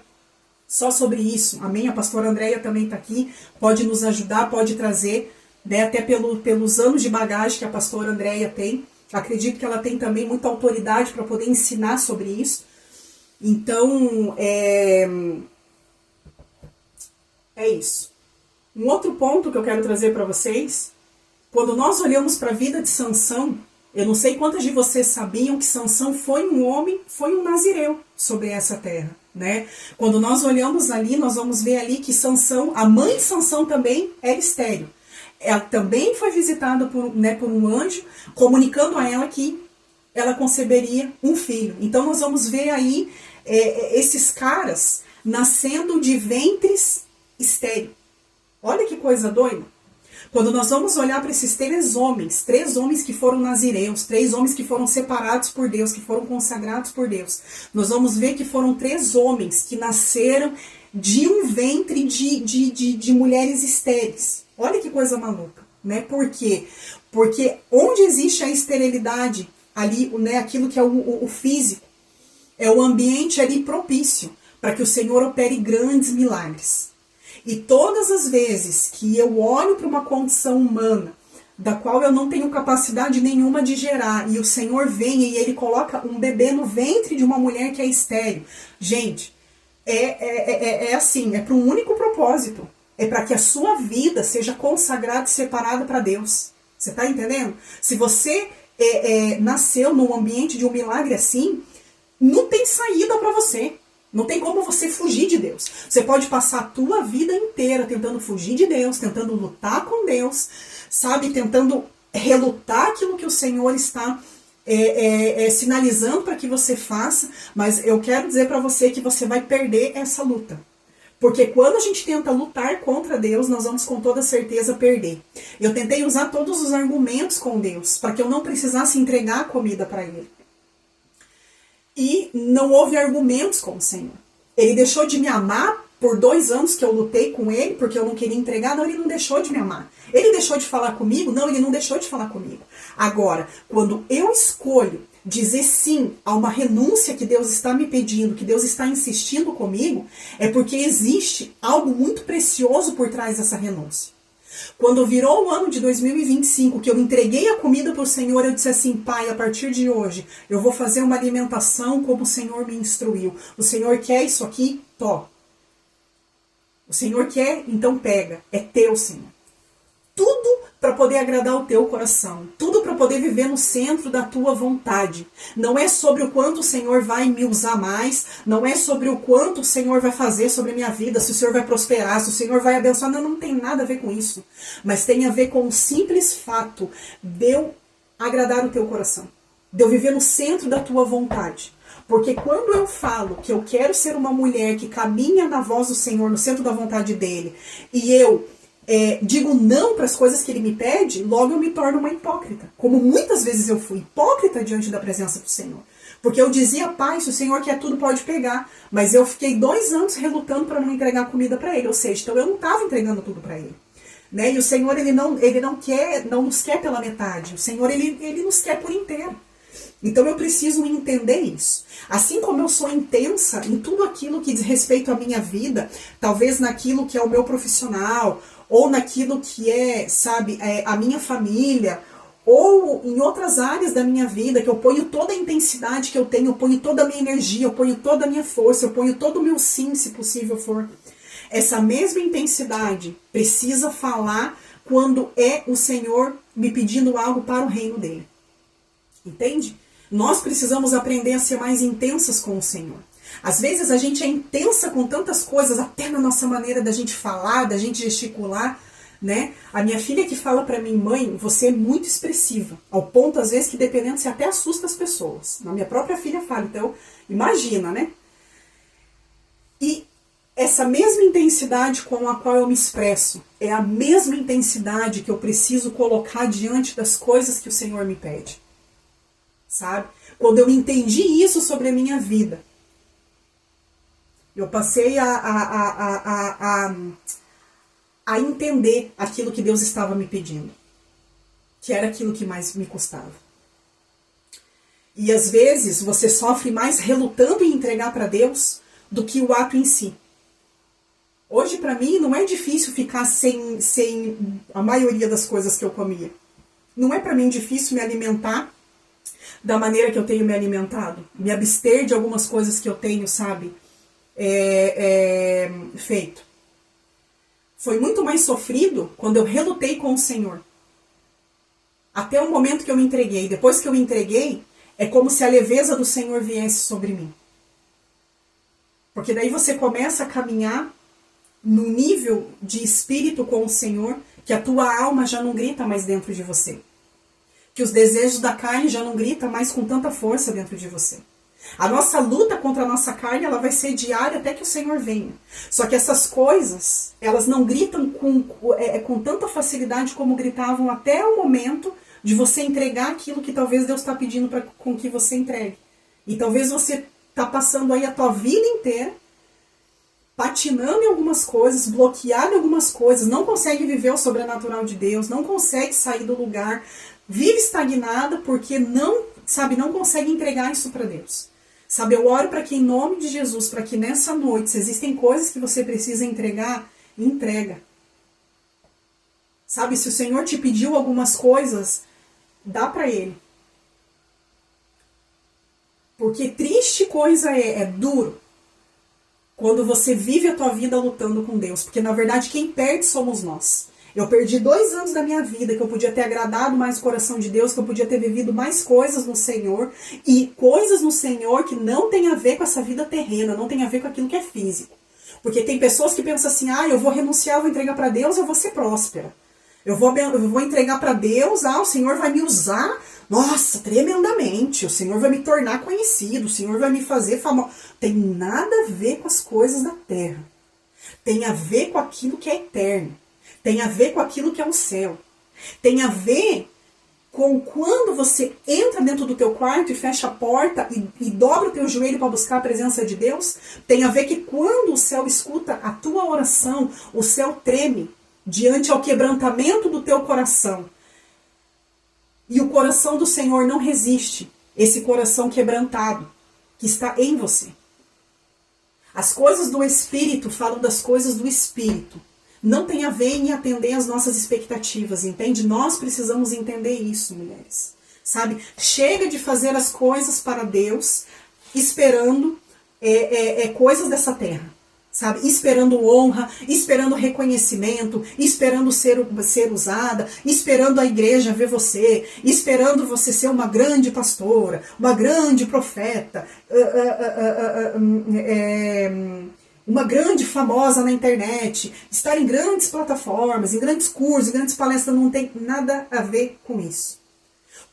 só sobre isso, amém? A pastora Andréia também está aqui, pode nos ajudar, pode trazer, né? Até pelos anos de bagagem que a pastora Andréia tem. Acredito que ela tem também muita autoridade para poder ensinar sobre isso. Então, é isso. Um outro ponto que eu quero trazer para vocês, quando nós olhamos para a vida de Sansão, eu não sei quantas de vocês sabiam que Sansão foi um homem, foi um nazireu sobre essa terra, né? Quando nós olhamos ali, nós vamos ver ali que Sansão, a mãe de Sansão também era estéril. Ela também foi visitada por um anjo, comunicando a ela que ela conceberia um filho. Então nós vamos ver aí esses caras nascendo de ventres estéreis. Olha que coisa doida. Quando nós vamos olhar para esses três homens que foram nazireus, 3 homens que foram separados por Deus, que foram consagrados por Deus, nós vamos ver que foram 3 homens que nasceram de um ventre de mulheres estéreis. Olha que coisa maluca, né? Por quê? Porque onde existe a esterilidade, ali, né, aquilo que é o físico, é o ambiente ali propício para que o Senhor opere grandes milagres. E todas as vezes que eu olho para uma condição humana, da qual eu não tenho capacidade nenhuma de gerar, e o Senhor vem e Ele coloca um bebê no ventre de uma mulher que é estéril. Gente, assim, é para um único propósito. É para que a sua vida seja consagrada e separada para Deus. Você está entendendo? Se você nasceu num ambiente de um milagre assim, não tem saída para você. Não tem como você fugir de Deus. Você pode passar a tua vida inteira tentando fugir de Deus, tentando lutar com Deus, sabe? Tentando relutar aquilo que o Senhor está sinalizando para que você faça. Mas eu quero dizer para você que você vai perder essa luta. Porque quando a gente tenta lutar contra Deus, nós vamos com toda certeza perder. Eu tentei usar todos os argumentos com Deus, para que eu não precisasse entregar a comida para Ele. E não houve argumentos com o Senhor. Ele deixou de me amar por 2 anos que eu lutei com Ele, porque eu não queria entregar. Não, Ele não deixou de me amar. Ele deixou de falar comigo? Não, Ele não deixou de falar comigo. Agora, quando eu escolho dizer sim a uma renúncia que Deus está me pedindo, que Deus está insistindo comigo, é porque existe algo muito precioso por trás dessa renúncia. Quando virou o ano de 2025, que eu entreguei a comida para o Senhor, eu disse assim: Pai, a partir de hoje, eu vou fazer uma alimentação como o Senhor me instruiu. O Senhor quer isso aqui? Tó. O Senhor quer? Então pega. É teu, Senhor. Tudo para poder agradar o teu coração. Tudo para poder viver no centro da tua vontade. Não é sobre o quanto o Senhor vai me usar mais. Não é sobre o quanto o Senhor vai fazer sobre a minha vida. Se o Senhor vai prosperar, se o Senhor vai abençoar. Não, não tem nada a ver com isso. Mas tem a ver com o simples fato de eu agradar o teu coração. De eu viver no centro da tua vontade. Porque quando eu falo que eu quero ser uma mulher que caminha na voz do Senhor, no centro da vontade dele, e eu digo não para as coisas que ele me pede, logo eu me torno uma hipócrita. Como muitas vezes eu fui hipócrita diante da presença do Senhor. Porque eu dizia: Pai, se o Senhor quer tudo, pode pegar. Mas eu fiquei 2 anos relutando para não entregar comida para ele. Ou seja, então eu não estava entregando tudo para ele. Né? E o Senhor, ele não nos quer pela metade. O Senhor, ele nos quer por inteiro. Então eu preciso entender isso. Assim como eu sou intensa em tudo aquilo que diz respeito à minha vida, talvez naquilo que é o meu profissional, ou naquilo que é, sabe, a minha família, ou em outras áreas da minha vida, que eu ponho toda a intensidade que eu tenho, eu ponho toda a minha energia, eu ponho toda a minha força, eu ponho todo o meu sim, se possível for. Essa mesma intensidade precisa falar quando é o Senhor me pedindo algo para o reino dele. Entende? Nós precisamos aprender a ser mais intensas com o Senhor. Às vezes a gente é intensa com tantas coisas, até na nossa maneira da gente falar, da gente gesticular, né? A minha filha que fala pra mim: mãe, você é muito expressiva, ao ponto às vezes que dependendo você até assusta as pessoas. A minha própria filha fala, então imagina, né? E essa mesma intensidade com a qual eu me expresso é a mesma intensidade que eu preciso colocar diante das coisas que o Senhor me pede. Sabe? Quando eu entendi isso sobre a minha vida, eu passei a entender aquilo que Deus estava me pedindo, que era aquilo que mais me custava. E às vezes você sofre mais relutando em entregar para Deus do que o ato em si. Hoje para mim não é difícil ficar sem a maioria das coisas que eu comia. Não é para mim difícil me alimentar da maneira que eu tenho me alimentado, me abster de algumas coisas que eu tenho, sabe, feito. Foi muito mais sofrido quando eu relutei com o Senhor. Até o momento que eu me entreguei. Depois que eu me entreguei, é como se a leveza do Senhor viesse sobre mim. Porque daí você começa a caminhar no nível de espírito com o Senhor, que a tua alma já não grita mais dentro de você. Que os desejos da carne já não gritam mais com tanta força dentro de você. A nossa luta contra a nossa carne, ela vai ser diária até que o Senhor venha. Só que essas coisas, elas não gritam com tanta facilidade como gritavam até o momento de você entregar aquilo que talvez Deus está pedindo para com que você entregue. E talvez você está passando aí a tua vida inteira patinando em algumas coisas, bloqueado em algumas coisas, não consegue viver o sobrenatural de Deus, não consegue sair do lugar, vive estagnada porque não consegue entregar isso para Deus. Sabe, eu oro para que em nome de Jesus, para que nessa noite, se existem coisas que você precisa entregar, entrega. Sabe, se o Senhor te pediu algumas coisas, dá para Ele. Porque triste coisa é duro quando você vive a tua vida lutando com Deus. Porque na verdade quem perde somos nós. Eu perdi 2 anos da minha vida que eu podia ter agradado mais o coração de Deus, que eu podia ter vivido mais coisas no Senhor. E coisas no Senhor que não tem a ver com essa vida terrena, não tem a ver com aquilo que é físico. Porque tem pessoas que pensam assim, eu vou renunciar, eu vou entregar para Deus, eu vou ser próspera. Eu vou entregar para Deus, o Senhor vai me usar, nossa, tremendamente. O Senhor vai me tornar conhecido, o Senhor vai me fazer famoso. Tem nada a ver com as coisas da terra. Tem a ver com aquilo que é eterno. Tem a ver com aquilo que é o céu. Tem a ver com quando você entra dentro do teu quarto e fecha a porta e dobra o teu joelho para buscar a presença de Deus. Tem a ver que quando o céu escuta a tua oração, o céu treme diante ao quebrantamento do teu coração. E o coração do Senhor não resiste, esse coração quebrantado que está em você. As coisas do Espírito falam das coisas do Espírito. Não tem a ver em atender às nossas expectativas, entende? Nós precisamos entender isso, mulheres. Sabe? Chega de fazer as coisas para Deus esperando coisas dessa terra. Sabe? Esperando honra, esperando reconhecimento, esperando ser usada, esperando a igreja ver você, esperando você ser uma grande pastora, uma grande profeta, uma grande famosa na internet, estar em grandes plataformas, em grandes cursos, em grandes palestras, não tem nada a ver com isso.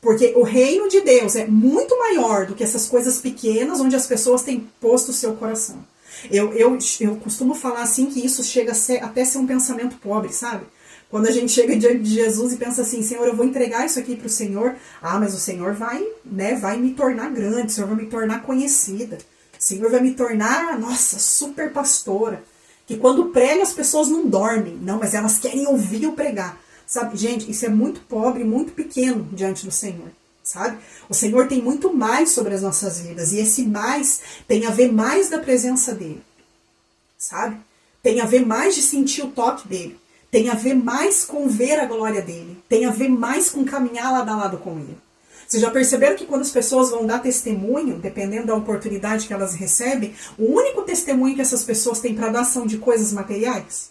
Porque o reino de Deus é muito maior do que essas coisas pequenas onde as pessoas têm posto o seu coração. Eu costumo falar assim que isso chega até ser um pensamento pobre, sabe? Quando a gente chega diante de Jesus e pensa assim, Senhor, eu vou entregar isso aqui para o Senhor. Mas o Senhor vai me tornar grande, o Senhor vai me tornar conhecida. O Senhor vai me tornar, nossa, super pastora. Que quando prega as pessoas não dormem. Não, mas elas querem ouvir eu pregar. Sabe, gente, isso é muito pobre, muito pequeno diante do Senhor. Sabe? O Senhor tem muito mais sobre as nossas vidas. E esse mais tem a ver mais da presença dele. Sabe? Tem a ver mais de sentir o toque dele. Tem a ver mais com ver a glória dele. Tem a ver mais com caminhar lado a lado com ele. Vocês já perceberam que quando as pessoas vão dar testemunho, dependendo da oportunidade que elas recebem, o único testemunho que essas pessoas têm para dar são de coisas materiais?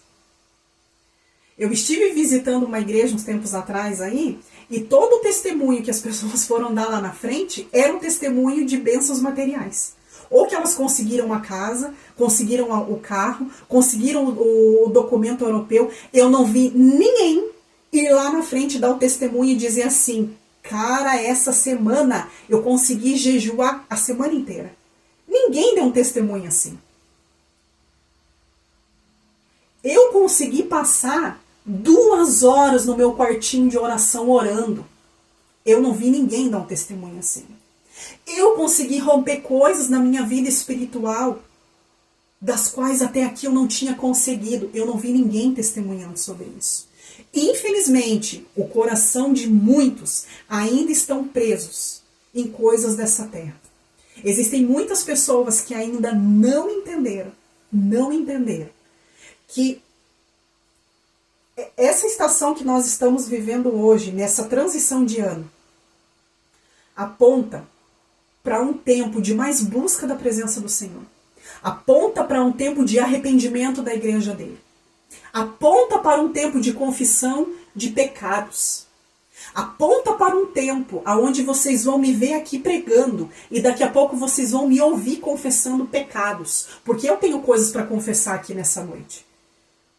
Eu estive visitando uma igreja uns tempos atrás aí, e todo o testemunho que as pessoas foram dar lá na frente era um testemunho de bênçãos materiais. Ou que elas conseguiram a casa, conseguiram o carro, conseguiram o documento europeu. Eu não vi ninguém ir lá na frente dar o testemunho e dizer assim, cara, essa semana eu consegui jejuar a semana inteira. Ninguém deu um testemunho assim. Eu consegui passar 2 horas no meu quartinho de oração orando. Eu não vi ninguém dar um testemunho assim. Eu consegui romper coisas na minha vida espiritual, das quais até aqui eu não tinha conseguido. Eu não vi ninguém testemunhando sobre isso. Infelizmente, o coração de muitos ainda estão presos em coisas dessa terra. Existem muitas pessoas que ainda não entenderam que essa estação que nós estamos vivendo hoje, nessa transição de ano, aponta para um tempo de mais busca da presença do Senhor. Aponta para um tempo de arrependimento da igreja dele. Aponta para um tempo de confissão de pecados. Aponta para um tempo onde vocês vão me ver aqui pregando e daqui a pouco vocês vão me ouvir confessando pecados. Porque eu tenho coisas para confessar aqui nessa noite.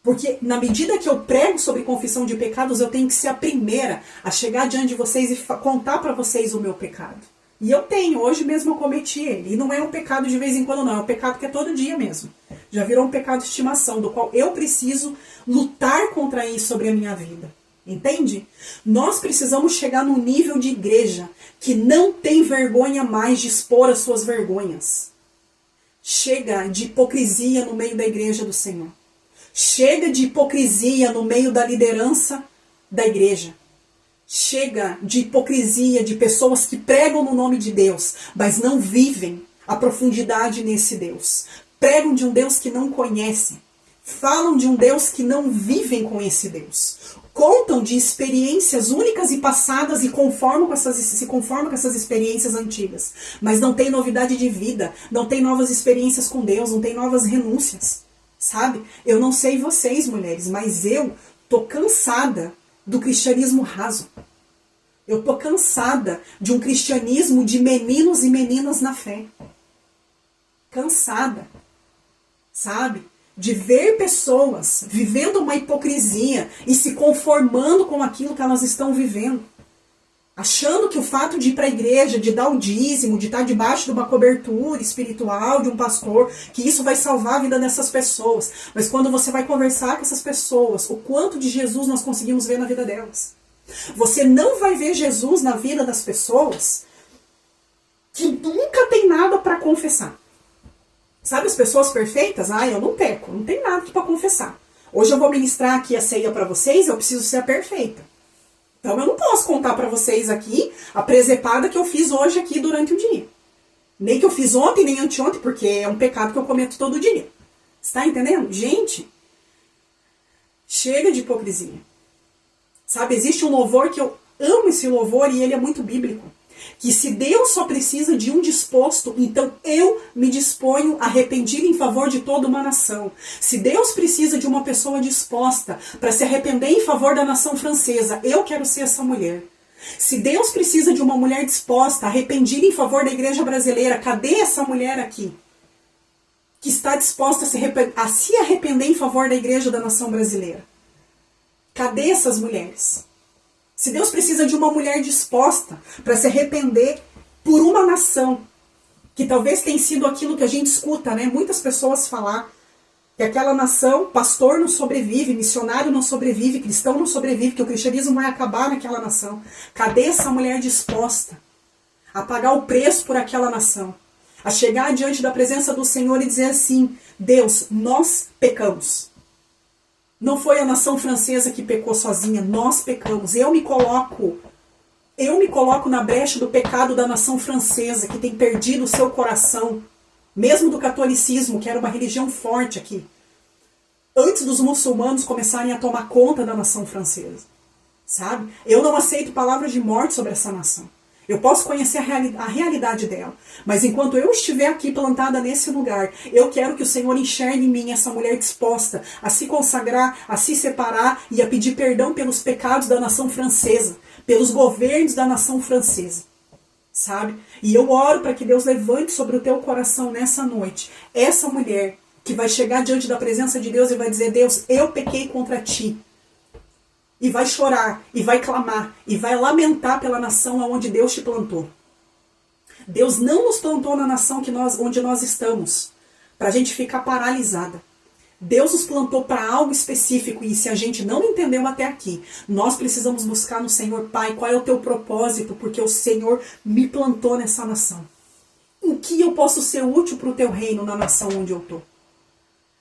Porque na medida que eu prego sobre confissão de pecados, eu tenho que ser a primeira a chegar diante de vocês e contar para vocês o meu pecado. E eu tenho, hoje mesmo eu cometi ele. E não é um pecado de vez em quando, não. É um pecado que é todo dia mesmo. Já virou um pecado de estimação, do qual eu preciso lutar contra isso sobre a minha vida. Entende? Nós precisamos chegar num nível de igreja que não tem vergonha mais de expor as suas vergonhas. Chega de hipocrisia no meio da igreja do Senhor. Chega de hipocrisia no meio da liderança da igreja. Chega de hipocrisia de pessoas que pregam no nome de Deus, mas não vivem a profundidade nesse Deus. Pregam de um Deus que não conhecem. Falam de um Deus que não vivem com esse Deus. Contam de experiências únicas e passadas e se conformam com essas experiências antigas. Mas não tem novidade de vida, não tem novas experiências com Deus, não tem novas renúncias. Sabe? Eu não sei vocês, mulheres, mas eu tô cansada do cristianismo raso. Eu tô cansada de um cristianismo de meninos e meninas na fé. Cansada. Sabe? De ver pessoas vivendo uma hipocrisia e se conformando com aquilo que elas estão vivendo. Achando que o fato de ir para a igreja, de dar o dízimo, de estar debaixo de uma cobertura espiritual de um pastor, que isso vai salvar a vida dessas pessoas. Mas quando você vai conversar com essas pessoas, o quanto de Jesus nós conseguimos ver na vida delas? Você não vai ver Jesus na vida das pessoas que nunca tem nada para confessar. Sabe as pessoas perfeitas? Ah, eu não peco, não tem nada para confessar. Hoje eu vou ministrar aqui a ceia para vocês, eu preciso ser a perfeita. Então eu não posso contar para vocês aqui a presepada que eu fiz hoje aqui durante o dia. Nem que eu fiz ontem, nem anteontem, porque é um pecado que eu cometo todo dia. Está entendendo? Gente, chega de hipocrisia. Sabe, existe um louvor que eu amo esse louvor e ele é muito bíblico. Que se Deus só precisa de um disposto, então eu me disponho arrependido em favor de toda uma nação. Se Deus precisa de uma pessoa disposta para se arrepender em favor da nação francesa, eu quero ser essa mulher. Se Deus precisa de uma mulher disposta, arrependida em favor da igreja brasileira, cadê essa mulher aqui? Que está disposta a se arrepender em favor da igreja da nação brasileira? Cadê essas mulheres? Se Deus precisa de uma mulher disposta para se arrepender por uma nação, que talvez tenha sido aquilo que a gente escuta, né? Muitas pessoas falar que aquela nação, pastor não sobrevive, missionário não sobrevive, cristão não sobrevive, que o cristianismo vai acabar naquela nação. Cadê essa mulher disposta a pagar o preço por aquela nação? A chegar diante da presença do Senhor e dizer assim: Deus, nós pecamos. Não foi a nação francesa que pecou sozinha, nós pecamos. Eu me coloco na brecha do pecado da nação francesa, que tem perdido o seu coração, mesmo do catolicismo, que era uma religião forte aqui, antes dos muçulmanos começarem a tomar conta da nação francesa. Sabe? Eu não aceito palavras de morte sobre essa nação. Eu posso conhecer a realidade dela. Mas enquanto eu estiver aqui plantada nesse lugar, eu quero que o Senhor enxergue em mim essa mulher disposta a se consagrar, a se separar e a pedir perdão pelos pecados da nação francesa, pelos governos da nação francesa. Sabe? E eu oro para que Deus levante sobre o teu coração nessa noite essa mulher que vai chegar diante da presença de Deus e vai dizer: Deus, eu pequei contra ti. E vai chorar, e vai clamar, e vai lamentar pela nação aonde Deus te plantou. Deus não nos plantou na nação onde nós estamos, para a gente ficar paralisada. Deus nos plantou para algo específico, e se a gente não entendeu até aqui, nós precisamos buscar no Senhor: Pai, qual é o teu propósito? Porque o Senhor me plantou nessa nação. Em que eu posso ser útil para o teu reino na nação onde eu estou?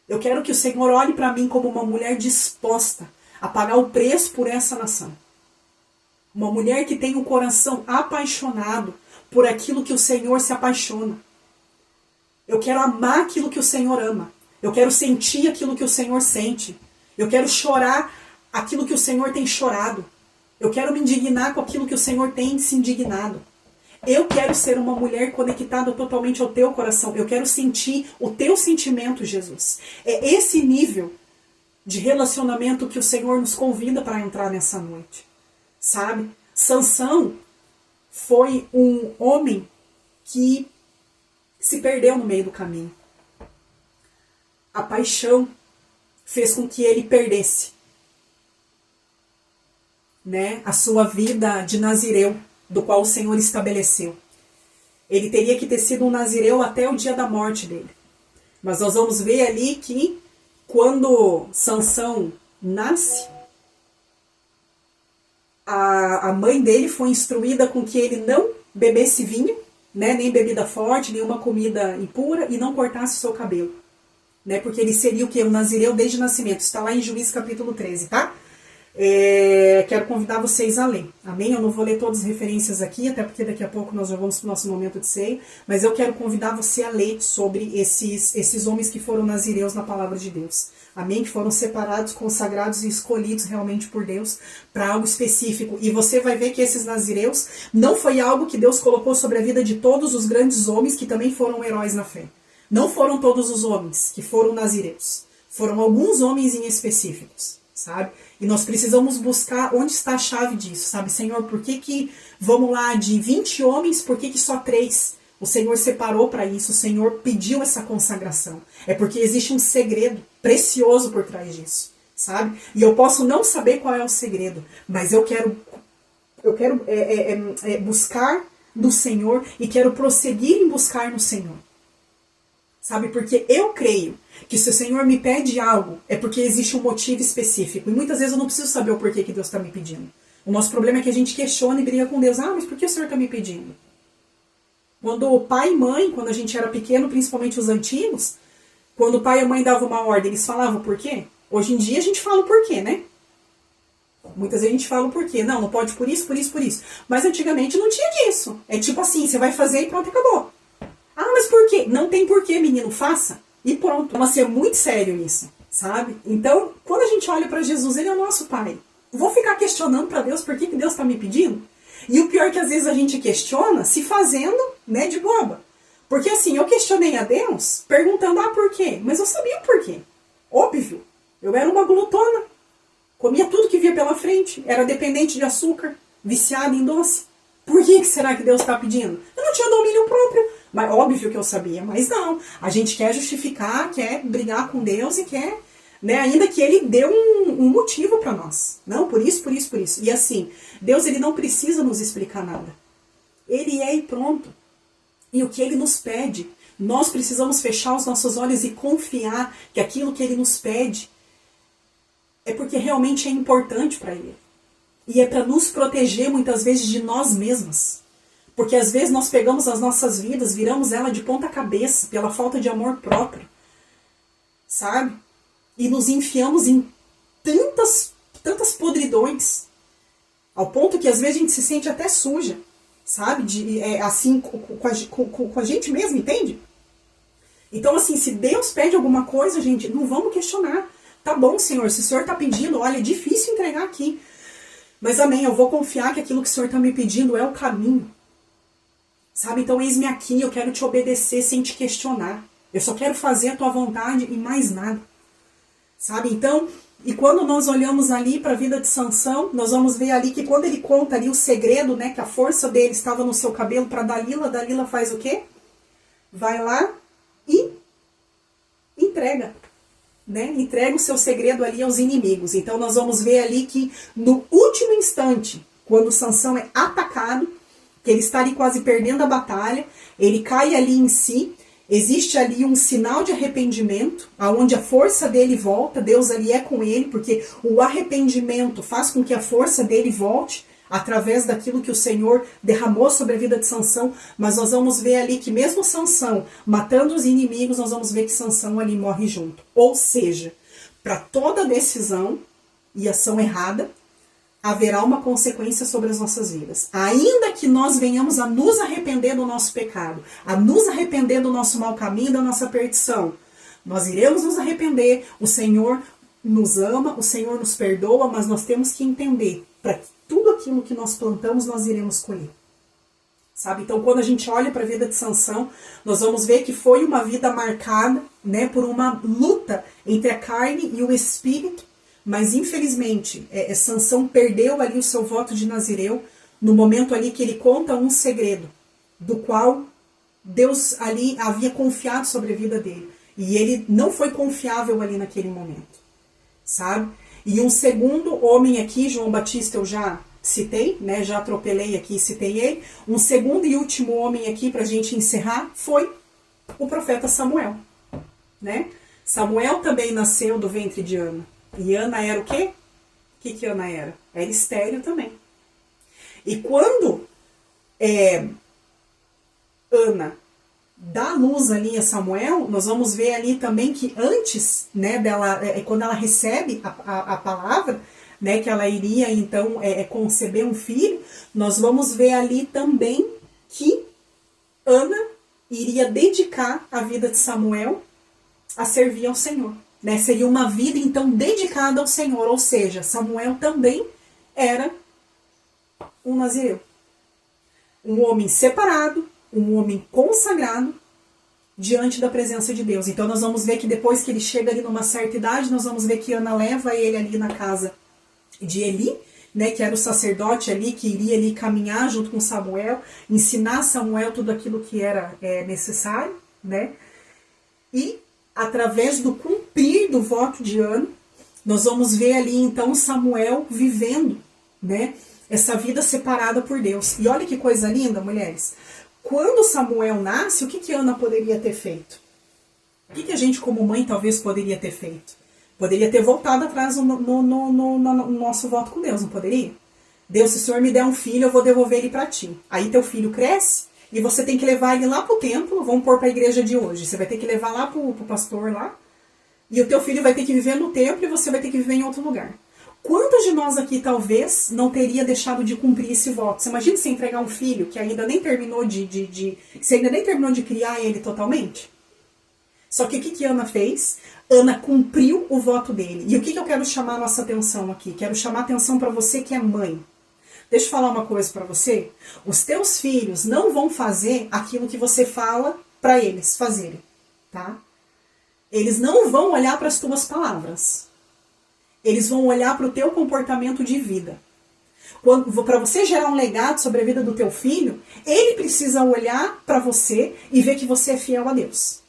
Eu quero que o Senhor olhe para mim como uma mulher disposta a pagar o preço por essa nação. Uma mulher que tem o coração apaixonado por aquilo que o Senhor se apaixona. Eu quero amar aquilo que o Senhor ama. Eu quero sentir aquilo que o Senhor sente. Eu quero chorar aquilo que o Senhor tem chorado. Eu quero me indignar com aquilo que o Senhor tem se indignado. Eu quero ser uma mulher conectada totalmente ao teu coração. Eu quero sentir o teu sentimento, Jesus. É esse nível de relacionamento que o Senhor nos convida para entrar nessa noite. Sabe? Sansão foi um homem que se perdeu no meio do caminho. A paixão fez com que ele perdesse, né, a sua vida de nazireu, do qual o Senhor estabeleceu. ele teria que ter sido um nazireu até o dia da morte dele. Mas nós vamos ver ali que quando Sansão nasce, a mãe dele foi instruída com que ele não bebesse vinho, né, nem bebida forte, nenhuma comida impura, e não cortasse o seu cabelo. Né, porque ele seria o quê? Um nazireu desde o nascimento. Está lá em Juízes capítulo 13, tá? Quero convidar vocês a ler, amém? Eu não vou ler todas as referências aqui, até porque daqui a pouco nós já vamos para o nosso momento de ceia, mas eu quero convidar você a ler sobre esses homens que foram nazireus na palavra de Deus, amém? Que foram separados, consagrados e escolhidos realmente por Deus para algo específico. E você vai ver que esses nazireus não foi algo que Deus colocou sobre a vida de todos os grandes homens que também foram heróis na fé. Não foram todos os homens que foram nazireus, foram alguns homens em específicos, sabe? E nós precisamos buscar onde está a chave disso, sabe? Senhor, por que vamos lá, de 20 homens, por que só 3? O Senhor separou para isso, o Senhor pediu essa consagração. É porque existe um segredo precioso por trás disso, sabe? E eu posso não saber qual é o segredo, mas eu quero buscar no Senhor e quero prosseguir em buscar no Senhor. Sabe, porque eu creio que se o Senhor me pede algo, é porque existe um motivo específico. E muitas vezes eu não preciso saber o porquê que Deus está me pedindo. O nosso problema é que a gente questiona e briga com Deus. Ah, mas por que o Senhor está me pedindo? Quando o pai e mãe, quando a gente era pequeno, principalmente os antigos, quando o pai e a mãe davam uma ordem, eles falavam o porquê? Hoje em dia a gente fala o porquê, né? Muitas vezes a gente fala o porquê. Não pode por isso, por isso, por isso. Mas antigamente não tinha disso. É tipo assim, você vai fazer e pronto, acabou. Ah, mas por quê? Não tem porquê, menino, faça. E pronto. Vamos ser muito sério nisso, sabe? Então, quando a gente olha para Jesus, ele é o nosso pai. Vou ficar questionando para Deus por que Deus está me pedindo? E o pior é que às vezes a gente questiona se fazendo, né, de boba. Porque assim, eu questionei a Deus perguntando, por quê? Mas eu sabia o porquê. Óbvio. Eu era uma glutona. Comia tudo que via pela frente. Era dependente de açúcar. Viciada em doce. Por que será que Deus está pedindo? Eu não tinha domínio próprio. Mas óbvio que eu sabia, mas não. A gente quer justificar, quer brigar com Deus e quer, né, ainda que ele dê um motivo para nós. Não, por isso, por isso, por isso. E assim, Deus ele não precisa nos explicar nada. Ele é e pronto. E o que ele nos pede, nós precisamos fechar os nossos olhos e confiar que aquilo que ele nos pede é porque realmente é importante para ele. E é para nos proteger muitas vezes de nós mesmas. Porque às vezes nós pegamos as nossas vidas, viramos ela de ponta cabeça pela falta de amor próprio, sabe? E nos enfiamos em tantas podridões, ao ponto que às vezes a gente se sente até suja, sabe? Assim, com a gente mesmo, entende? Então assim, se Deus pede alguma coisa, gente, não vamos questionar. Tá bom, Senhor, se o Senhor está pedindo, olha, é difícil entregar aqui. Mas amém, eu vou confiar que aquilo que o Senhor está me pedindo é o caminho. Sabe, então eis-me aqui, eu quero te obedecer sem te questionar. Eu só quero fazer a tua vontade e mais nada. Sabe, então, e quando nós olhamos ali para a vida de Sansão, nós vamos ver ali que quando ele conta ali o segredo, né, que a força dele estava no seu cabelo para Dalila faz o quê? Vai lá e entrega. Né? Entrega o seu segredo ali aos inimigos. Então nós vamos ver ali que no último instante, quando Sansão é atacado, que ele está ali quase perdendo a batalha, ele cai ali em si, existe ali um sinal de arrependimento, aonde a força dele volta, Deus ali é com ele, porque o arrependimento faz com que a força dele volte, através daquilo que o Senhor derramou sobre a vida de Sansão, mas nós vamos ver ali que mesmo Sansão matando os inimigos, nós vamos ver que Sansão ali morre junto. Ou seja, para toda decisão e ação errada, haverá uma consequência sobre as nossas vidas. Ainda que nós venhamos a nos arrepender do nosso pecado, a nos arrepender do nosso mau caminho, da nossa perdição, nós iremos nos arrepender, o Senhor nos ama, o Senhor nos perdoa, mas nós temos que entender, para tudo aquilo que nós plantamos, nós iremos colher. Sabe? Então, quando a gente olha para a vida de Sansão, nós vamos ver que foi uma vida marcada, né, por uma luta entre a carne e o espírito, mas infelizmente, Sansão perdeu ali o seu voto de nazireu, no momento ali que ele conta um segredo, do qual Deus ali havia confiado sobre a vida dele. E ele não foi confiável ali naquele momento, sabe? E um segundo homem aqui, João Batista, eu já citei, né? Já atropelei aqui e citei ele. Um segundo e último homem aqui para a gente encerrar foi o profeta Samuel, né? Samuel também nasceu do ventre de Ana. E Ana era o quê? O que Ana era? Era estéril também. E quando Ana dá luz ali a Samuel, nós vamos ver ali também que antes, né, dela, quando ela recebe a palavra, né, que ela iria então conceber um filho, nós vamos ver ali também que Ana iria dedicar a vida de Samuel a servir ao Senhor, né? Seria uma vida então dedicada ao Senhor, ou seja, Samuel também era um nazireu, um homem separado, um homem consagrado diante da presença de Deus. Então nós vamos ver que depois que ele chega ali numa certa idade, nós vamos ver que Ana leva ele ali na casa de Eli, né, que era o sacerdote ali, que iria ali caminhar junto com Samuel, ensinar Samuel tudo aquilo que era necessário, né? E através do cumprir do voto de Ana, nós vamos ver ali então Samuel vivendo, né, essa vida separada por Deus. E olha que coisa linda, mulheres. Quando Samuel nasce, o que Ana poderia ter feito? O que a gente como mãe talvez poderia ter feito? Poderia ter voltado atrás no nosso voto com Deus, não poderia? Deus, se o Senhor me der um filho, eu vou devolver ele para ti. Aí teu filho cresce e você tem que levar ele lá pro templo, vamos pôr para a igreja de hoje. Você vai ter que levar lá pro pastor lá, e o teu filho vai ter que viver no templo e você vai ter que viver em outro lugar. Quantos de nós aqui talvez não teria deixado de cumprir esse voto? Você imagina você entregar um filho que ainda nem terminou você ainda nem terminou de criar ele totalmente? Só que o que Ana fez? Ana cumpriu o voto dele. E o que eu quero chamar a nossa atenção aqui? Quero chamar a atenção para você que é mãe. Deixa eu falar uma coisa para você. Os teus filhos não vão fazer aquilo que você fala para eles fazerem, tá? Eles não vão olhar para as tuas palavras. Eles vão olhar para o teu comportamento de vida. Para você gerar um legado sobre a vida do teu filho, ele precisa olhar para você e ver que você é fiel a Deus.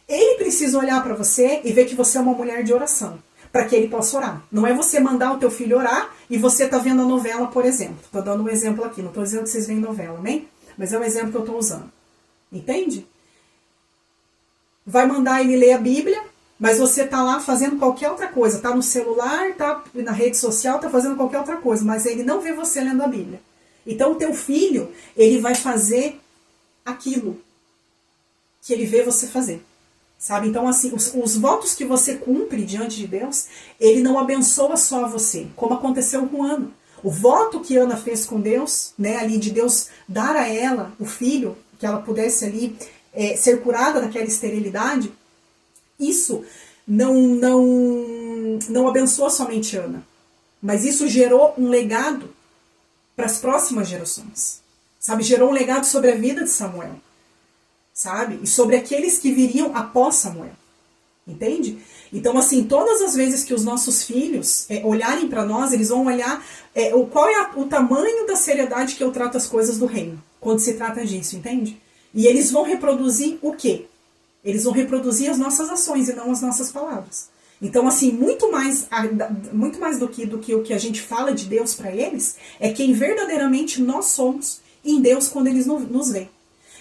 Ele precisa olhar para você e ver que você é uma mulher de oração, para que ele possa orar. Não é você mandar o teu filho orar e você tá vendo a novela, por exemplo. Estou dando um exemplo aqui, não estou dizendo que vocês veem novela, né? Mas é um exemplo que eu estou usando. Entende? Vai mandar ele ler a Bíblia, mas você tá lá fazendo qualquer outra coisa. Tá no celular, tá na rede social, tá fazendo qualquer outra coisa, mas ele não vê você lendo a Bíblia. Então o teu filho, ele vai fazer aquilo que ele vê você fazer. Sabe? Então, assim, os votos que você cumpre diante de Deus, ele não abençoa só você, como aconteceu com Ana. O voto que Ana fez com Deus, né, ali de Deus dar a ela o filho, que ela pudesse ali ser curada daquela esterilidade, isso não abençoa somente Ana, mas isso gerou um legado para as próximas gerações. Sabe? Gerou um legado sobre a vida de Samuel. Sabe? E sobre aqueles que viriam após Samuel. Entende? Então, assim, todas as vezes que os nossos filhos olharem para nós, eles vão olhar qual é o tamanho da seriedade que eu trato as coisas do reino, quando se trata disso, entende? E eles vão reproduzir o quê? Eles vão reproduzir as nossas ações e não as nossas palavras. Então, assim, muito mais do que o que a gente fala de Deus para eles, é quem verdadeiramente nós somos em Deus quando eles nos veem.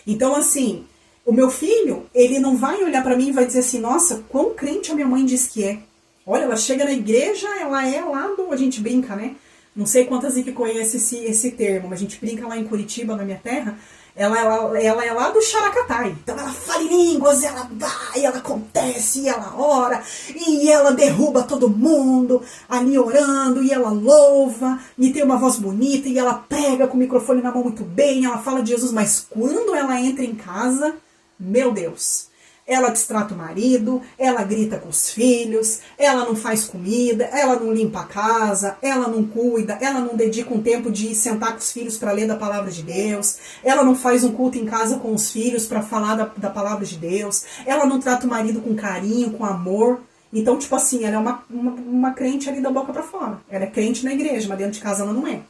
Então, assim, o meu filho, ele não vai olhar para mim e vai dizer assim, nossa, quão crente a minha mãe diz que é. Olha, ela chega na igreja, ela é lá a gente brinca, né? Não sei quantas aí que conhecem esse termo, mas a gente brinca lá em Curitiba, na minha terra, ela é lá do Xaracatai. Então ela fala em línguas, ela vai, ela acontece, ela ora, e ela derruba todo mundo ali orando, e ela louva, e tem uma voz bonita, e ela prega com o microfone na mão muito bem, ela fala de Jesus, mas quando ela entra em casa, meu Deus, ela destrata o marido, ela grita com os filhos, ela não faz comida, ela não limpa a casa, ela não cuida, ela não dedica um tempo de sentar com os filhos para ler da palavra de Deus, ela não faz um culto em casa com os filhos para falar da palavra de Deus, ela não trata o marido com carinho, com amor. Então, tipo assim, ela é uma crente ali da boca para fora. Ela é crente na igreja, mas dentro de casa ela não é.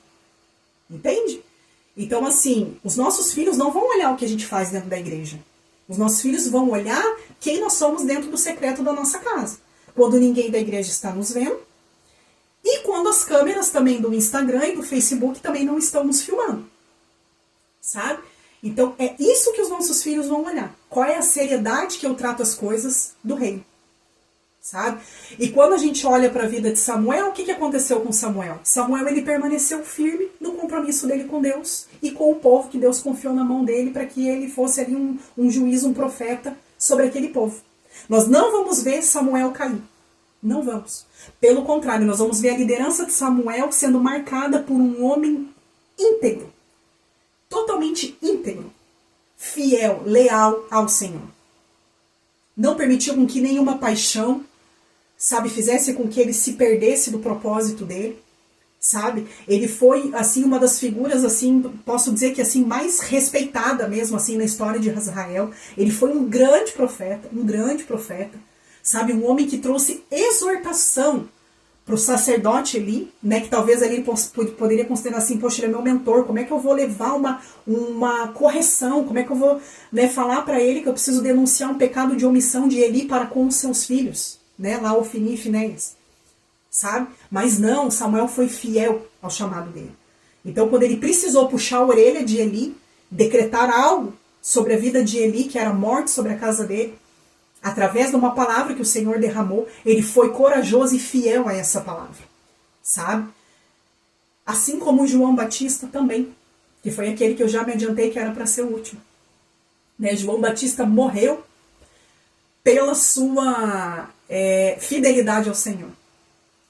Entende? Então, assim, os nossos filhos não vão olhar o que a gente faz dentro da igreja. Os nossos filhos vão olhar quem nós somos dentro do secreto da nossa casa. Quando ninguém da igreja está nos vendo, E quando as câmeras também do Instagram e do Facebook também não estão nos filmando, sabe? Então é isso que os nossos filhos vão olhar. Qual é a seriedade que eu trato as coisas do reino, sabe? E quando a gente olha para a vida de Samuel, o que aconteceu com Samuel? Samuel, ele permaneceu firme no compromisso dele com Deus e com o povo que Deus confiou na mão dele para que ele fosse ali um juiz, um profeta sobre aquele povo. Nós não vamos ver Samuel cair. Não vamos. Pelo contrário, nós vamos ver a liderança de Samuel sendo marcada por um homem íntegro. Totalmente íntegro. Fiel, leal ao Senhor. Não permitiu com que nenhuma paixão, sabe, fizesse com que ele se perdesse do propósito dele, sabe? Ele foi, assim, uma das figuras, assim, posso dizer que, assim, mais respeitada mesmo, assim, na história de Israel. Ele foi um grande profeta, sabe? Um homem que trouxe exortação para o sacerdote Eli, né? Que talvez ali poderia considerar assim, poxa, ele é meu mentor, como é que eu vou levar uma correção, como é que eu vou, né, falar para ele que eu preciso denunciar um pecado de omissão de Eli para com os seus filhos, né? Lá Ofni e Finéias, sabe? Mas não, Samuel foi fiel ao chamado dele. Então, quando ele precisou puxar a orelha de Eli, decretar algo sobre a vida de Eli, que era morte sobre a casa dele, através de uma palavra que o Senhor derramou, ele foi corajoso e fiel a essa palavra, sabe? Assim como João Batista também, que foi aquele que eu já me adiantei que era para ser o último. Né? João Batista morreu pela sua fidelidade ao Senhor,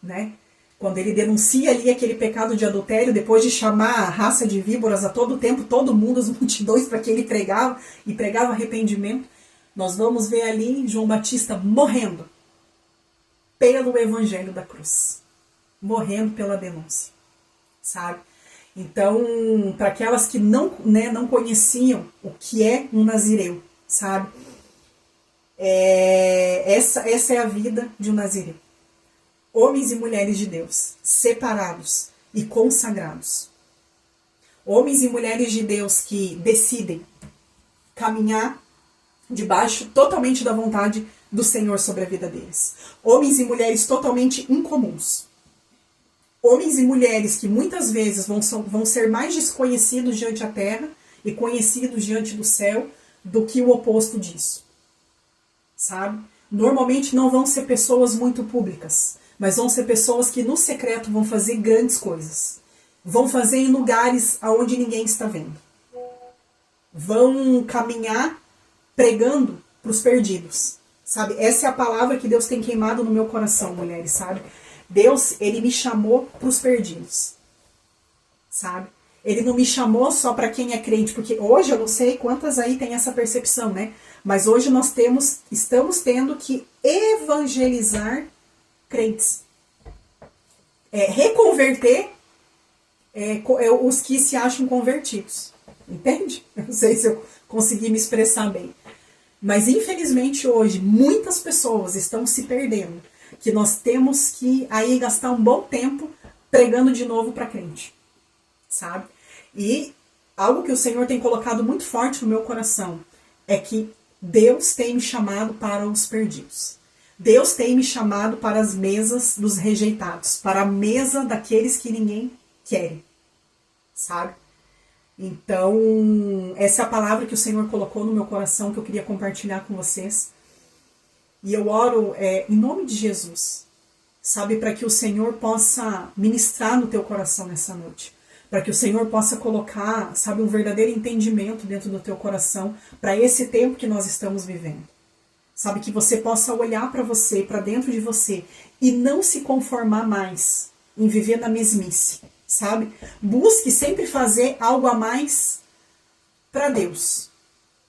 né? Quando ele denuncia ali aquele pecado de adultério, depois de chamar a raça de víboras a todo tempo, todo mundo, as multidões, para que ele pregava, e pregava arrependimento, nós vamos ver ali João Batista morrendo pelo evangelho da cruz. Morrendo pela denúncia, sabe? Então, para aquelas que não conheciam o que é um nazireu, sabe? Essa é a vida de um nazireu. Homens e mulheres de Deus, separados e consagrados. Homens e mulheres de Deus que decidem caminhar debaixo totalmente da vontade do Senhor sobre a vida deles. Homens e mulheres totalmente incomuns. Homens e mulheres que muitas vezes vão ser mais desconhecidos diante da terra e conhecidos diante do céu do que o oposto disso. Sabe? Normalmente não vão ser pessoas muito públicas, mas vão ser pessoas que no secreto vão fazer grandes coisas. Vão fazer em lugares aonde ninguém está vendo. Vão caminhar pregando para os perdidos, sabe? Essa é a palavra que Deus tem queimado no meu coração, mulheres, sabe? Deus, ele me chamou para os perdidos, sabe? Ele não me chamou só para quem é crente, porque hoje eu não sei quantas aí tem essa percepção, né? Mas hoje nós estamos tendo que evangelizar crentes, reconverter os que se acham convertidos, entende? Eu não sei se eu consegui me expressar bem. Mas, infelizmente, hoje, muitas pessoas estão se perdendo, que nós temos que aí gastar um bom tempo pregando de novo para crente, sabe? E algo que o Senhor tem colocado muito forte no meu coração é que Deus tem me chamado para os perdidos. Deus tem me chamado para as mesas dos rejeitados, para a mesa daqueles que ninguém quer, sabe? Então, essa é a palavra que o Senhor colocou no meu coração, que eu queria compartilhar com vocês. E eu oro em nome de Jesus, sabe, para que o Senhor possa ministrar no teu coração nessa noite. Para que o Senhor possa colocar, sabe, um verdadeiro entendimento dentro do teu coração para esse tempo que nós estamos vivendo. Sabe, que você possa olhar para você, para dentro de você, e não se conformar mais em viver na mesmice. Sabe? Busque sempre fazer algo a mais para Deus.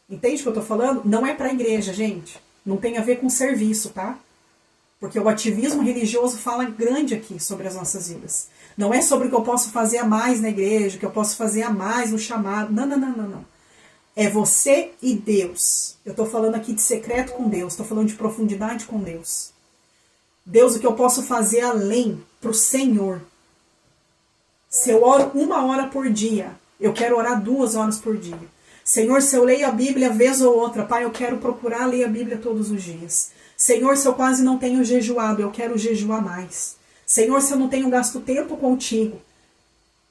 Entende o que eu tô falando? Não é para a igreja, gente. Não tem a ver com serviço, tá? Porque o ativismo religioso fala grande aqui sobre as nossas vidas. Não é sobre o que eu posso fazer a mais na igreja, o que eu posso fazer a mais no chamado. Não. É você e Deus. Eu tô falando aqui de secreto com Deus. Tô falando de profundidade com Deus. Deus, o que eu posso fazer além pro Senhor. Se eu oro 1 hora por dia, eu quero orar 2 horas por dia. Senhor, se eu leio a Bíblia vez ou outra, Pai, eu quero procurar ler a Bíblia todos os dias. Senhor, se eu quase não tenho jejuado, eu quero jejuar mais. Senhor, se eu não tenho gasto tempo contigo,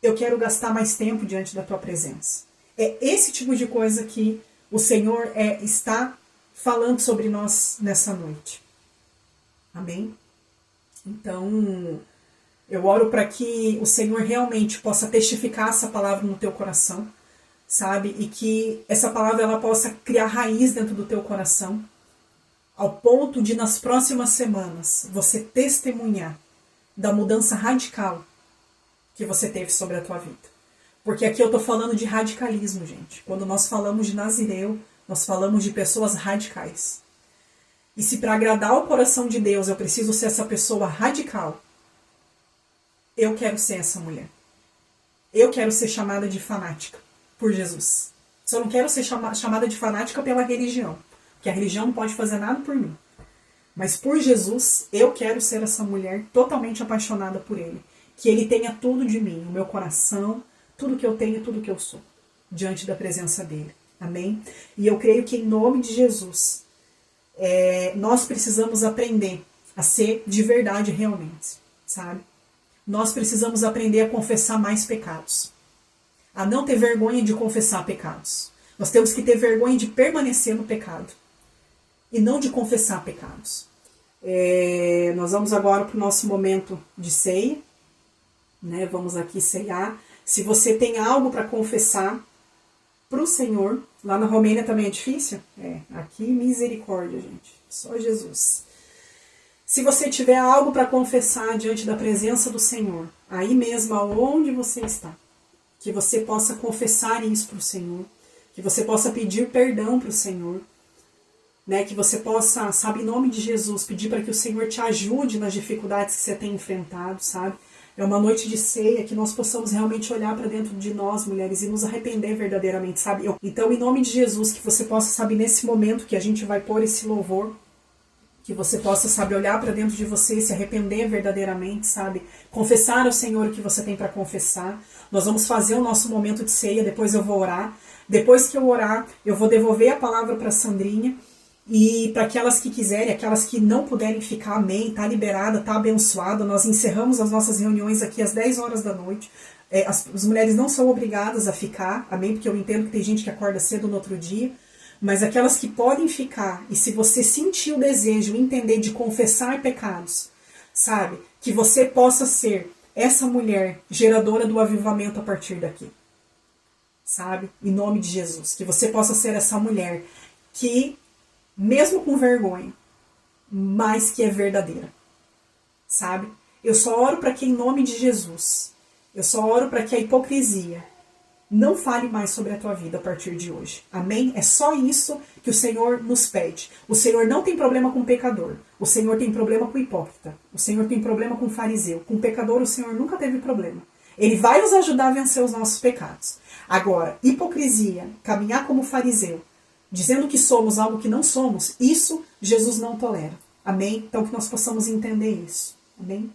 eu quero gastar mais tempo diante da tua presença. É esse tipo de coisa que o Senhor está falando sobre nós nessa noite. Amém? Então, eu oro para que o Senhor realmente possa testificar essa palavra no teu coração, sabe? E que essa palavra ela possa criar raiz dentro do teu coração, ao ponto de nas próximas semanas você testemunhar da mudança radical que você teve sobre a tua vida. Porque aqui eu estou falando de radicalismo, gente. Quando nós falamos de Nazireu, nós falamos de pessoas radicais. E se para agradar o coração de Deus eu preciso ser essa pessoa radical, eu quero ser essa mulher. Eu quero ser chamada de fanática por Jesus. Só não quero ser chamada de fanática pela religião, porque a religião não pode fazer nada por mim. Mas por Jesus, eu quero ser essa mulher totalmente apaixonada por Ele. Que Ele tenha tudo de mim, o meu coração, tudo que eu tenho, tudo que eu sou, diante da presença dEle. Amém? E eu creio que em nome de Jesus, nós precisamos aprender a ser de verdade realmente, sabe? Nós precisamos aprender a confessar mais pecados. A não ter vergonha de confessar pecados. Nós temos que ter vergonha de permanecer no pecado. E não de confessar pecados. Nós vamos agora para o nosso momento de ceia. Né? Vamos aqui ceiar. Se você tem algo para confessar para o Senhor, lá na Romênia também é difícil? Aqui misericórdia, gente. Só Jesus. Se você tiver algo para confessar diante da presença do Senhor, aí mesmo aonde você está, que você possa confessar isso para o Senhor, que você possa pedir perdão para o Senhor, né? Que você possa, sabe, em nome de Jesus, pedir para que o Senhor te ajude nas dificuldades que você tem enfrentado, sabe? É uma noite de ceia, que nós possamos realmente olhar para dentro de nós, mulheres, e nos arrepender verdadeiramente, sabe? Então, em nome de Jesus, que você possa, sabe, nesse momento que a gente vai pôr esse louvor, que você possa, sabe, olhar para dentro de você e se arrepender verdadeiramente, sabe? Confessar ao Senhor o que você tem para confessar. Nós vamos fazer o nosso momento de ceia, depois eu vou orar. Depois que eu orar, eu vou devolver a palavra para Sandrinha. E para aquelas que quiserem, aquelas que não puderem ficar, amém, tá liberada, tá abençoada. Nós encerramos as nossas reuniões aqui às 10 horas da noite. As mulheres não são obrigadas a ficar, amém, porque eu entendo que tem gente que acorda cedo no outro dia. Mas aquelas que podem ficar, e se você sentir o desejo, entender de confessar pecados, sabe? Que você possa ser essa mulher geradora do avivamento a partir daqui. Sabe? Em nome de Jesus. Que você possa ser essa mulher que, mesmo com vergonha, mas que é verdadeira. Sabe? Eu só oro para que em nome de Jesus, eu só oro para que a hipocrisia não fale mais sobre a tua vida a partir de hoje. Amém? É só isso que o Senhor nos pede. O Senhor não tem problema com o pecador. O Senhor tem problema com o hipócrita. O Senhor tem problema com o fariseu. Com o pecador o Senhor nunca teve problema. Ele vai nos ajudar a vencer os nossos pecados. Agora, hipocrisia, caminhar como fariseu, dizendo que somos algo que não somos, isso Jesus não tolera. Amém? Então que nós possamos entender isso. Amém?